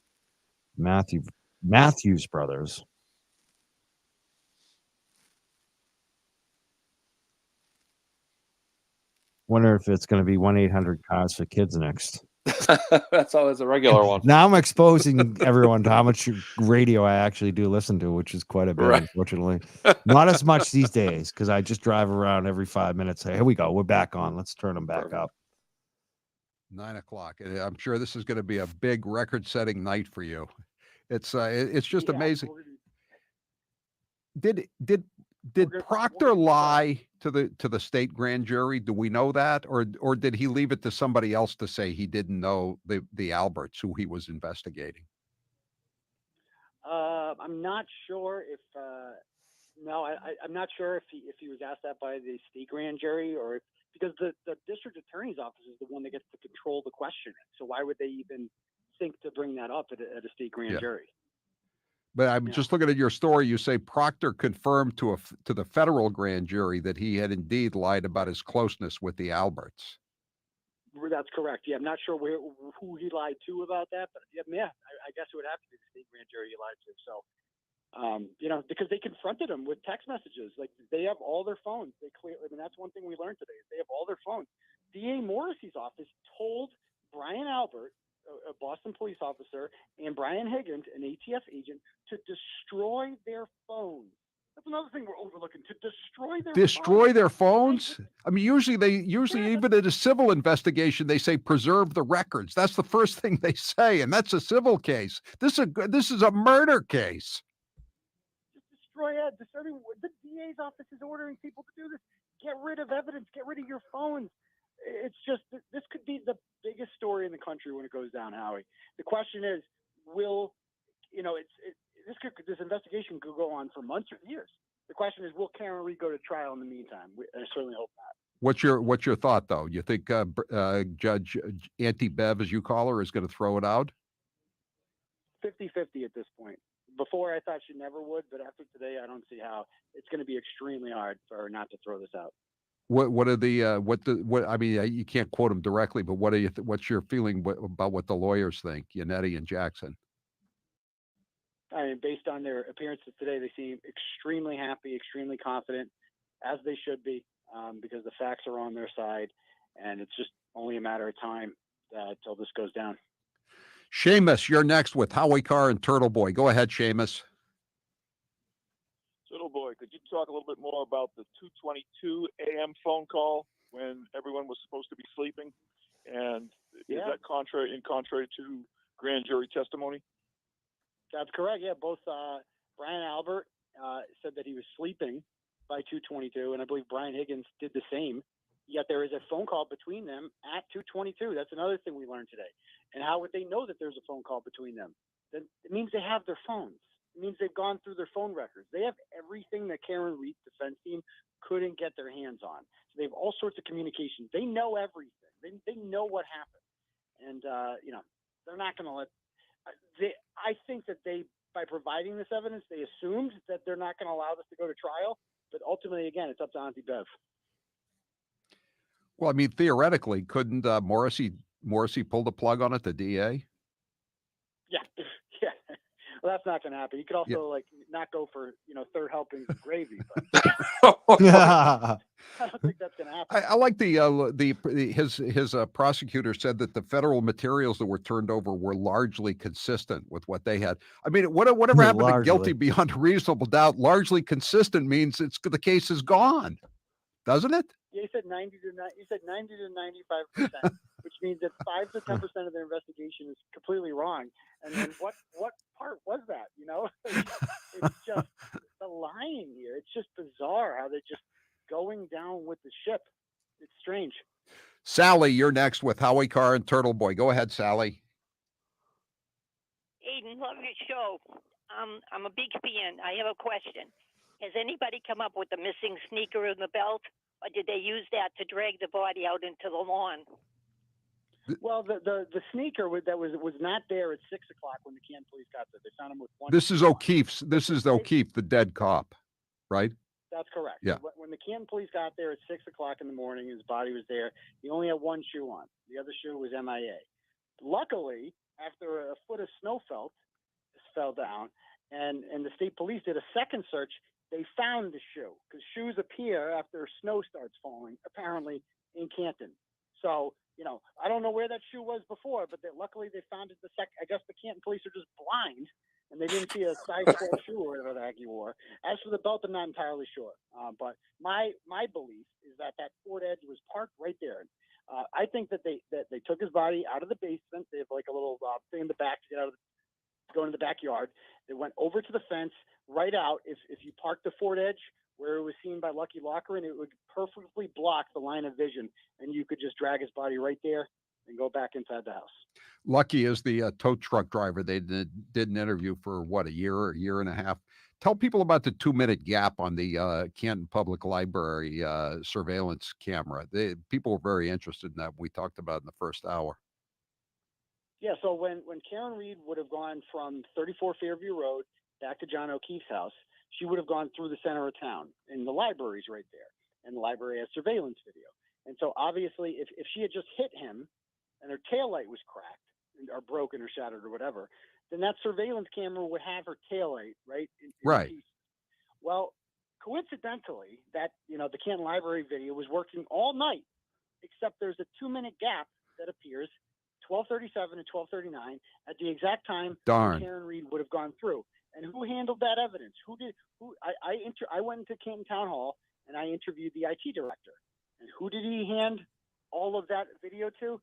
Matthews Brothers. Wonder if it's going to be 1-800-CARS for kids next. That's always a regular one. Now I'm exposing everyone to how much radio I actually do listen to, which is quite a bit, unfortunately. Not as much these days because I just drive around every 5 minutes. Say, here we go. We're back on. Let's turn them back up. 9 o'clock. I'm sure this is going to be a big record-setting night for you. It's just amazing. Did Proctor lie to the state grand jury? Do we know that, or did he leave it to somebody else to say he didn't know the Alberts who he was investigating? I'm not sure if I'm not sure if he was asked that by the state grand jury or because the district attorney's office is the one that gets to control the questioning. So why would they even think to bring that up at a state grand jury? But I'm just looking at your story. You say Proctor confirmed to the federal grand jury that he had indeed lied about his closeness with the Alberts. That's correct. Yeah, I'm not sure who he lied to about that, but I guess it would have to be the state grand jury he lied to. So, because they confronted him with text messages. Like they have all their phones. That's one thing we learned today. Is they have all their phones. DA Morrissey's office told Brian Albert, a Boston police officer, and Brian Higgins, an ATF agent, to destroy their phones. That's another thing we're overlooking, to destroy their phones. I mean, usually even in a civil investigation, they say preserve the records. That's the first thing they say, and that's a civil case. This is a murder case. Just destroy it. The DA's office is ordering people to do this. Get rid of evidence. Get rid of your phones. It's just this could be the biggest story in the country when it goes down, Howie. The question is, this investigation could go on for months or years. The question is, will Karen Reed go to trial in the meantime? I certainly hope not. What's your thought though? You think Judge Auntie Bev, as you call her, is going to throw it out? 50-50 at this point. Before I thought she never would, but after today, I don't see how. It's going to be extremely hard for her not to throw this out. I mean, you can't quote them directly, but what's your feeling about what the lawyers think, Yannetti and Jackson? I mean, based on their appearances today, they seem extremely happy, extremely confident, as they should be, because the facts are on their side, and it's just only a matter of time till this goes down. Seamus, you're next with Howie Carr and Turtle Boy. Go ahead, Seamus. Turtle Boy, could you talk a little bit more about the 2:22 a.m. phone call when everyone was supposed to be sleeping? And is that contrary to grand jury testimony? That's correct. Yeah, both Brian Albert said that he was sleeping by 2:22, and I believe Brian Higgins did the same. Yet there is a phone call between them at 2:22. That's another thing we learned today. And how would they know that there's a phone call between them? It means they have their phones. It means they've gone through their phone records. They have everything that Karen Reed's defense team couldn't get their hands on. So they have all sorts of communication. They know everything. They know what happened. And, they're not going to let I think that by providing this evidence, they assumed that they're not going to allow this to go to trial. But ultimately, again, it's up to Auntie Bev. Well, I mean, theoretically, couldn't Morrissey pull the plug on it, the DA? Yeah. Well, that's not going to happen. You could also not go for third helpings of gravy. But I don't think that's going to happen. I like his prosecutor said that the federal materials that were turned over were largely consistent with what they had. I mean, whatever happened to guilty beyond a reasonable doubt? Largely consistent means the case is gone, doesn't it? Yeah, he said 90 to 95%. which means that 5 to 10% of their investigation is completely wrong. And then what part was that? You know, it's just the lying here. It's just bizarre how they're just going down with the ship. It's strange. Sally, you're next with Howie Carr and Turtle Boy. Go ahead, Sally. Aiden, love your show. I'm a big fan. I have a question. Has anybody come up with the missing sneaker in the belt, or did they use that to drag the body out into the lawn? Well, the sneaker that was not there at 6 o'clock when the Canton police got there. They found him with one. This is O'Keefe's. This is O'Keefe, the dead cop, right? That's correct. Yeah. When the Canton police got there at 6 o'clock in the morning, his body was there. He only had one shoe on. The other shoe was MIA. Luckily, after a foot of snow fell down, and the state police did a second search, they found the shoe, because shoes appear after snow starts falling, apparently in Canton. So, you know, I don't know where that shoe was before, but luckily they found it I guess the Canton police are just blind, and they didn't see a size 12 shoe or whatever the heck you wore. As for the belt, I'm not entirely sure. But my belief is that Ford Edge was parked right there. I think that they took his body out of the basement. They have like a little thing in the back to go into the backyard. They went over to the fence, right out. If you parked the Ford Edge where it was seen by Lucky Lochran, it would perfectly block the line of vision, and you could just drag his body right there and go back inside the house. Lucky is the tow truck driver. They did an interview for what, a year and a half. Tell people about the 2-minute gap on the Canton Public Library surveillance camera. People were very interested in that. We talked about it in the first hour. Yeah, so when Karen Reed would have gone from 34 Fairview Road back to John O'Keefe's house, she would have gone through the center of town, and the library's right there, and the library has surveillance video. And so obviously, if she had just hit him and her taillight was cracked or broken or shattered or whatever, then that surveillance camera would have her taillight, right? Right. Pieces. Well, coincidentally, the Canton Library video was working all night, except there's a 2-minute gap that appears 12:37 and 12:39 at the exact time Karen Reed would have gone through. And who handled that evidence? I went into Canton Town Hall and I interviewed the IT director. And who did he hand all of that video to?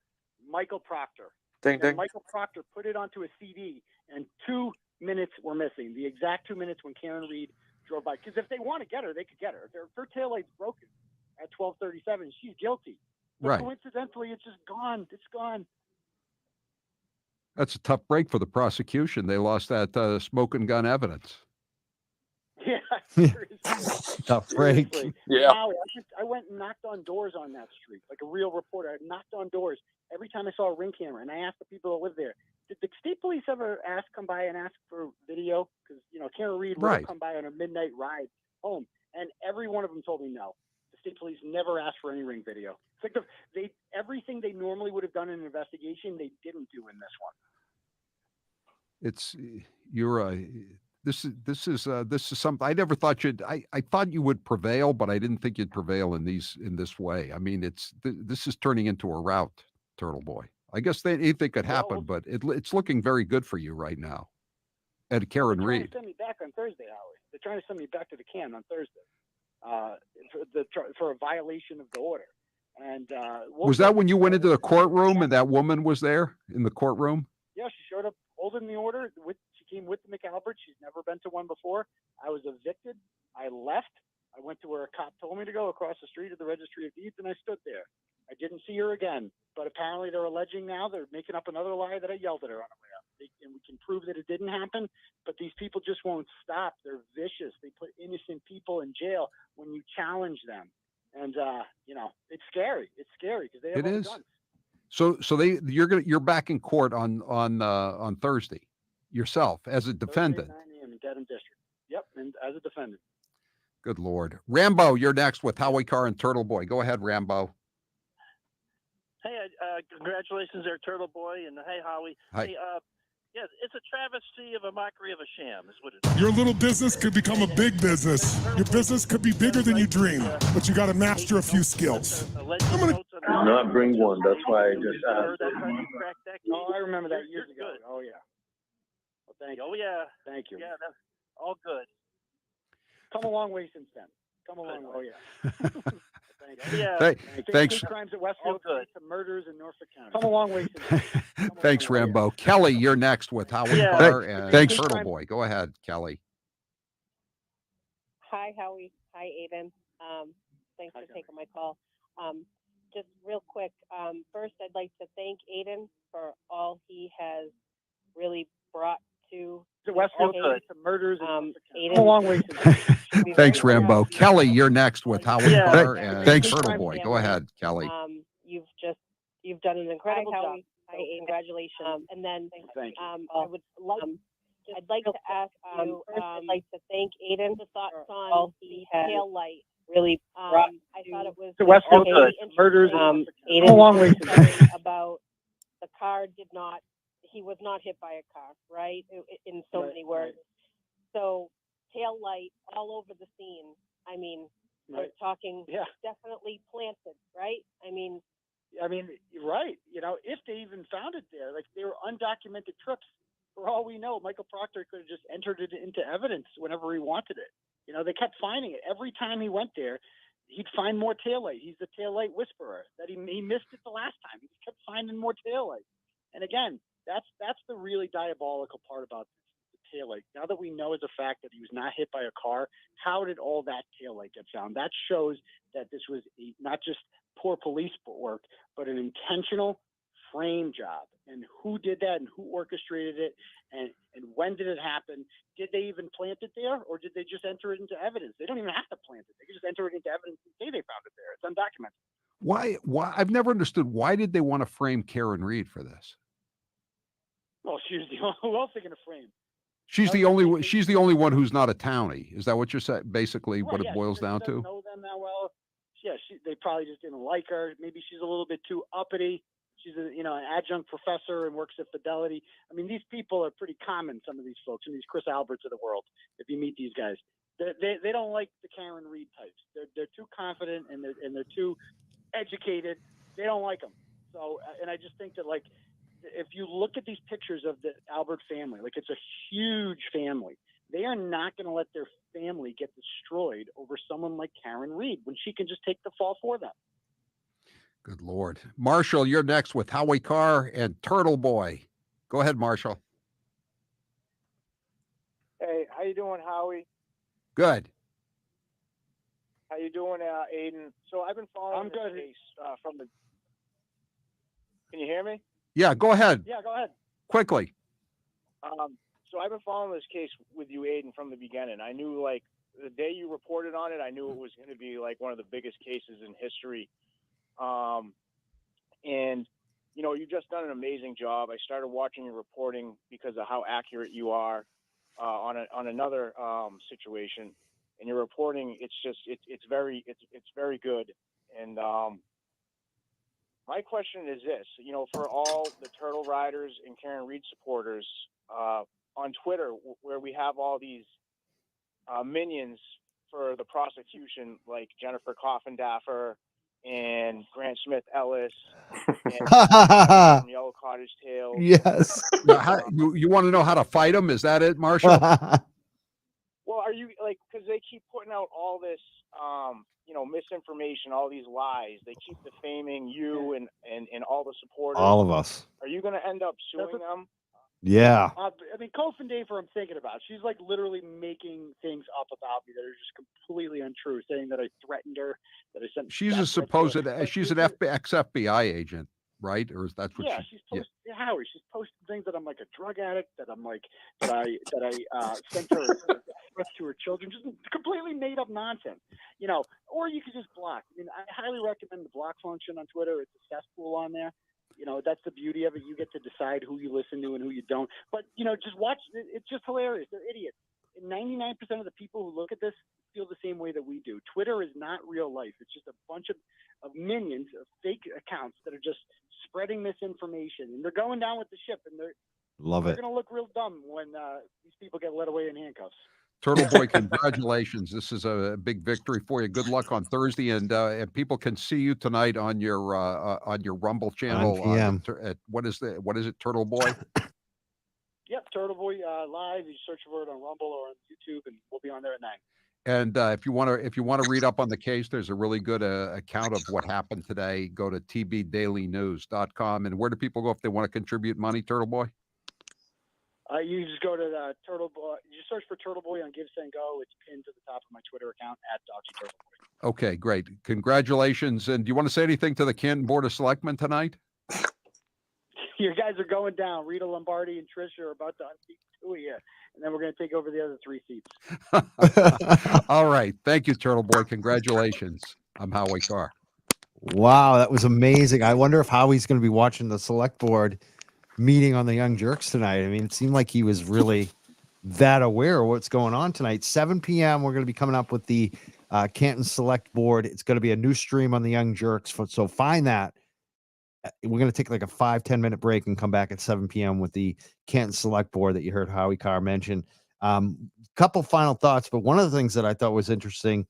Michael Proctor. Ding, ding. Michael Proctor put it onto a CD, and 2 minutes were missing. The exact 2 minutes when Karen Reed drove by. Because if they want to get her, they could get her. If her taillight's broken at 12:37, she's guilty. But right. Coincidentally, it's just gone. It's gone. That's a tough break for the prosecution. They lost that smoking gun evidence. Yeah, seriously. Tough break. Yeah. I went and knocked on doors on that street, like a real reporter. I knocked on doors every time I saw a Ring camera, and I asked the people that live there, did the state police ever come by and ask for video? Because, Karen Reed would have come by on a midnight ride home, and every one of them told me no. The state police never asked for any Ring video. It's like everything they normally would have done in an investigation, they didn't do in this one. This is something I never thought I thought you would prevail, but I didn't think you'd prevail in this way. I mean, this is turning into a rout, Turtle Boy. I guess anything could happen, but it's looking very good for you right now. And Karen Reed. They're trying to send me back on Thursday, Howie. They're trying to send me back to the can on Thursday for a violation of the order. And was that when you went into the courtroom and that woman was there in the courtroom? Yeah, she showed up holding the order. She came with the McAlbert. She's never been to one before. I was evicted. I left. I went to where a cop told me to go across the street at the Registry of Deeds, and I stood there. I didn't see her again. But apparently they're alleging now, they're making up another lie that I yelled at her on the way up. And we can prove that it didn't happen, but these people just won't stop. They're vicious. They put innocent people in jail when you challenge them. And, it's scary. It's scary because they have all the guns. So you're back in court on Thursday yourself as a defendant. Thursday, 9 a.m. in Dedham District. Yep, and as a defendant. Good Lord. Rambo, you're next with Howie Carr and Turtle Boy. Go ahead, Rambo. Hey, congratulations there, Turtle Boy, and hey, Howie. Hi. Hey, yes, it's a travesty of a mockery of a sham, is what it is. Your little business could become a big business. Your business could be bigger than you dream, but you got to master a few skills. I'm going to not bring one. That's why I just asked. Oh, I remember that years ago. Oh, yeah. Well, thank you. Oh, yeah. Thank you. Yeah, that's all good. Come a long way since then. Come a long way. Oh, yeah. Thanks. Crimes at Westfield to murders in Norfolk County. Come a long way since. Thanks, Rambo. Kelly, you're next with Howie Carr and Turtle Boy. Go ahead, Kelly. Hi, Howie. Hi, Aiden. Thanks for taking my call. Just real quick, first, I'd like to thank Aiden for all he has really brought to Westfield to murders. Aiden, Come a long way since. Thanks, Rambo. Kelly, you're next with Howie Carr and Turtle Boy. Go ahead, Kelly. You've done an incredible job. Hi, Aiden. Congratulations. And then I'd like to ask you. I'd like to thank Aiden. The thoughts on the tail light really I thought it was Westfield murders. Aiden, Come a long way about the car he was not hit by a car, right? In so many words. So tail light all over the scene. I mean, we're talking definitely planted, right? I mean, right. You know, if they even found it there, like they were undocumented trips. For all we know, Michael Proctor could have just entered it into evidence whenever he wanted it. You know, they kept finding it. Every time he went there, he'd find more taillight. He's the taillight whisperer. That he missed it the last time. He just kept finding more taillight. And again, that's the really diabolical part about the taillight. Now that we know as a fact that he was not hit by a car, how did all that taillight get found? That shows that this was not just poor police work, but an intentional frame job. And who did that and who orchestrated it and when did it happen? Did they even plant it there or did they just enter it into evidence? They don't even have to plant it. They can just enter it into evidence and say they found it there. It's undocumented. Why? I've never understood. Why did they want to frame Karen Reed for this? Well, she was the only, who else they going to frame? She's the only one who's not a townie. Is that what you're saying? Basically, right, what it boils down to? Know them that well. Yeah, they probably just didn't like her. Maybe she's a little bit too uppity. She's an adjunct professor and works at Fidelity. I mean, these people are pretty common. Some of these folks, and these Chris Alberts of the world. If you meet these guys, they don't like the Karen Reed types. They're too confident and they're too educated. They don't like them. So, and I just think that like, if you look at these pictures of the Albert family, like it's a huge family. They are not going to let their family get destroyed over someone like Karen Reed when she can just take the fall for them. Good Lord. Marshall, you're next with Howie Carr and Turtle Boy. Go ahead, Marshall. Hey, how you doing, Howie? Good. How you doing, Aiden? So I've been following this case from the... Can you hear me? Yeah, go ahead. Yeah, go ahead. Quickly. So I've been following this case with you, Aiden, from the beginning. I knew, like, the day you reported on it, I knew it was going to be, like, one of the biggest cases in history. And, you know, you've just done an amazing job. I started watching your reporting because of how accurate you are on another situation. And your reporting, it's very good. And my question is this, you know, for all the Turtle Riders and Karen Reed supporters on Twitter, where we have all these minions for the prosecution, like Jennifer Coffindaffer and Grant Smith Ellis and from Yellow Cottage Tale. Yes. You want to know how to fight them? Is that it, Marshall? Well, are you like, because they keep putting out all this, you know, misinformation, all these lies. They keep defaming you and all the supporters. All of us. Are you going to end up suing them? Yeah. I mean, Coffindaffer, I'm thinking about. She's like literally making things up about me that are just completely untrue, saying that I threatened her, that I sent. She's a supposed, she's an ex-FBI agent, right? Or is that what? Yeah, she's posting. Yeah. Howie, she's posting things that I'm like a drug addict, that I'm like that I sent her threats to her children, just completely made up nonsense, you know. Or you could just block. I mean, I highly recommend the block function on Twitter. It's a cesspool on there. You know, that's the beauty of it. You get to decide who you listen to and who you don't. But, you know, just watch. It's just hilarious. They're idiots. And 99% of the people who look at this feel the same way that we do. Twitter is not real life. It's just a bunch of minions, of fake accounts that are just spreading misinformation. And they're going down with the ship. And they're going to look real dumb when these people get led away in handcuffs. Turtle Boy, congratulations. This is a big victory for you. Good luck on Thursday. And people can see you tonight on your Rumble channel. At what is it, Turtle Boy? Yep, Turtle Boy live. You search for it on Rumble or on YouTube, and we'll be on there at 9. And if you want to read up on the case, there's a really good account of what happened today. Go to tbdailynews.com. And where do people go if they want to contribute money, Turtle Boy? You just go to the Turtle Boy. You search for Turtle Boy on Give Send Go. It's pinned to the top of my Twitter account @DoxyTurtleBoy. Okay, great. Congratulations. And do you want to say anything to the Canton Board of Selectmen tonight? You guys are going down. Rita Lombardi and Tricia are about to unseat 2 of you, and then we're going to take over the other 3 seats. All right. Thank you, Turtle Boy. Congratulations. I'm Howie Carr. Wow, that was amazing. I wonder if Howie's going to be watching the select board meeting on the Young Jerks tonight. I mean, it seemed like he was really that aware of what's going on tonight. 7 p.m. We're going to be coming up with the Canton Select Board. It's going to be a new stream on the Young Jerks. So find that. We're going to take like a 5-10 minute break and come back at 7 p.m. with the Canton Select Board that you heard Howie Carr mention. Couple final thoughts, but one of the things that I thought was interesting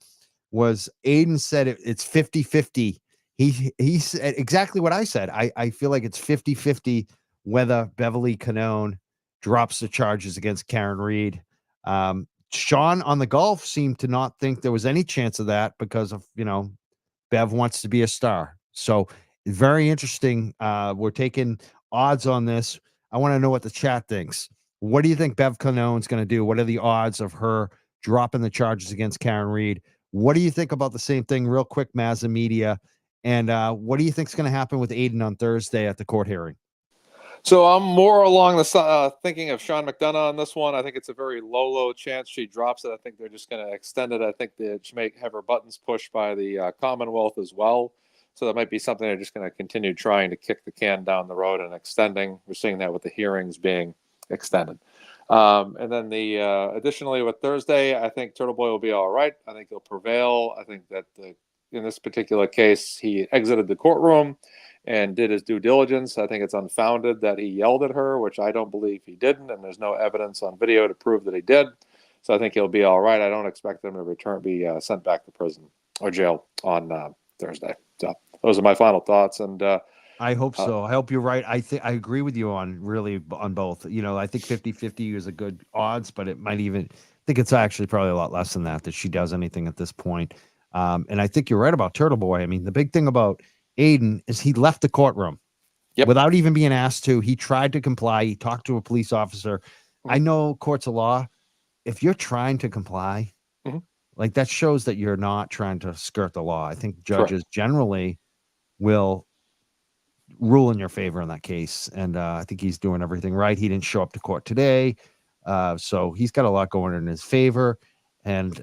was Aiden said it's 50-50. He said exactly what I said. I feel like it's 50-50 whether Beverly Canone drops the charges against Karen Reed. Sean on the golf seemed to not think there was any chance of that because of, Bev wants to be a star. So very interesting. We're taking odds on this. I want to know what the chat thinks. What do you think Bev Canone's going to do? What are the odds of her dropping the charges against Karen Reed? What do you think about the same thing real quick, Mazda Media? And what do you think is going to happen with Aiden on Thursday at the court hearing? So I'm more along the thinking of Sean McDonough on this one. I think it's a very low chance she drops it. I think they're just going to extend it. I think she may have her buttons pushed by the Commonwealth as well. So that might be something they're just going to continue trying to kick the can down the road and extending. We're seeing that with the hearings being extended. And then additionally with Thursday, I think Turtle Boy will be all right. I think he'll prevail. I think that in this particular case, he exited the courtroom and did his due diligence. I think it's unfounded that he yelled at her, which I don't believe he didn't, and there's no evidence on video to prove that he did. So I think he'll be all right. I don't expect him to be sent back to prison or jail on Thursday. So those are my final thoughts. And I hope so. I hope you're right. I agree with you on both. I think 50-50 is a good odds, but it might even think it's actually probably a lot less than that she does anything at this point. And I think you're right about Turtle Boy. I mean, the big thing about Aiden is he left the courtroom without even being asked to. He tried to comply. He talked to a police officer. I know courts of law, if you're trying to comply, like that shows that you're not trying to skirt the law. I think judges generally will rule in your favor in that case. And I think he's doing everything right. He didn't show up to court today. So he's got a lot going in his favor. And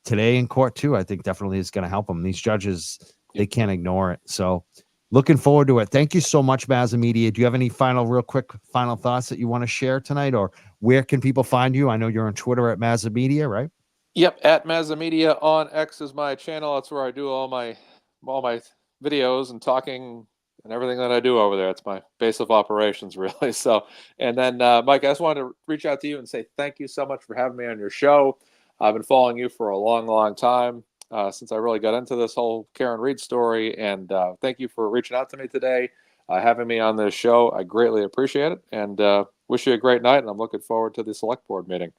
today in court too, I think definitely is going to help him. These judges, they can't ignore it. So looking forward to it. Thank you so much, Mazda Media. Do you have any real quick final thoughts that you want to share tonight, or where can people find you? I know you're on Twitter at Mazda Media, right? Yep, at Mazda Media on X is my channel. That's where I do all my videos and talking and everything that I do over there. It's my base of operations, really. So, and then Mike, I just wanted to reach out to you and say thank you so much for having me on your show. I've been following you for a long time. Since I really got into this whole Karen Reed story. And thank you for reaching out to me today, having me on this show. I greatly appreciate it, and wish you a great night. And I'm looking forward to the select board meeting.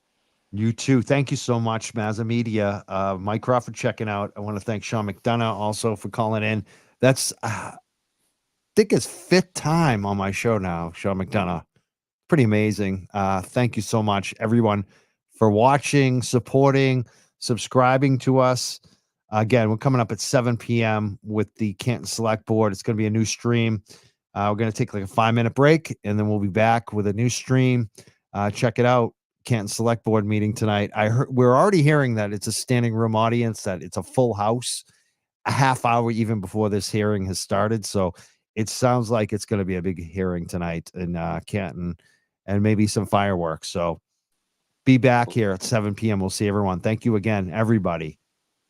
You too. Thank you so much, Mazda Media. Mike Crawford checking out. I want to thank Sean McDonough also for calling in. That's, I think it's 5th time on my show now, Sean McDonough. Pretty amazing. Thank you so much, everyone, for watching, supporting, subscribing to us. Again, we're coming up at 7 p.m. with the Canton Select Board. It's going to be a new stream. We're going to take like a 5-minute break, and then we'll be back with a new stream. Check it out. Canton Select Board meeting tonight. We're already hearing that it's a standing room audience, that it's a full house, a half hour even before this hearing has started. So it sounds like it's going to be a big hearing tonight in Canton, and maybe some fireworks. So be back here at 7 p.m. We'll see everyone. Thank you again, everybody.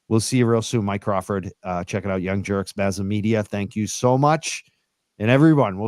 We'll see you real soon. Mike Crawford, check it out. Young Jerks, Mazda Media. Thank you so much. And everyone, we'll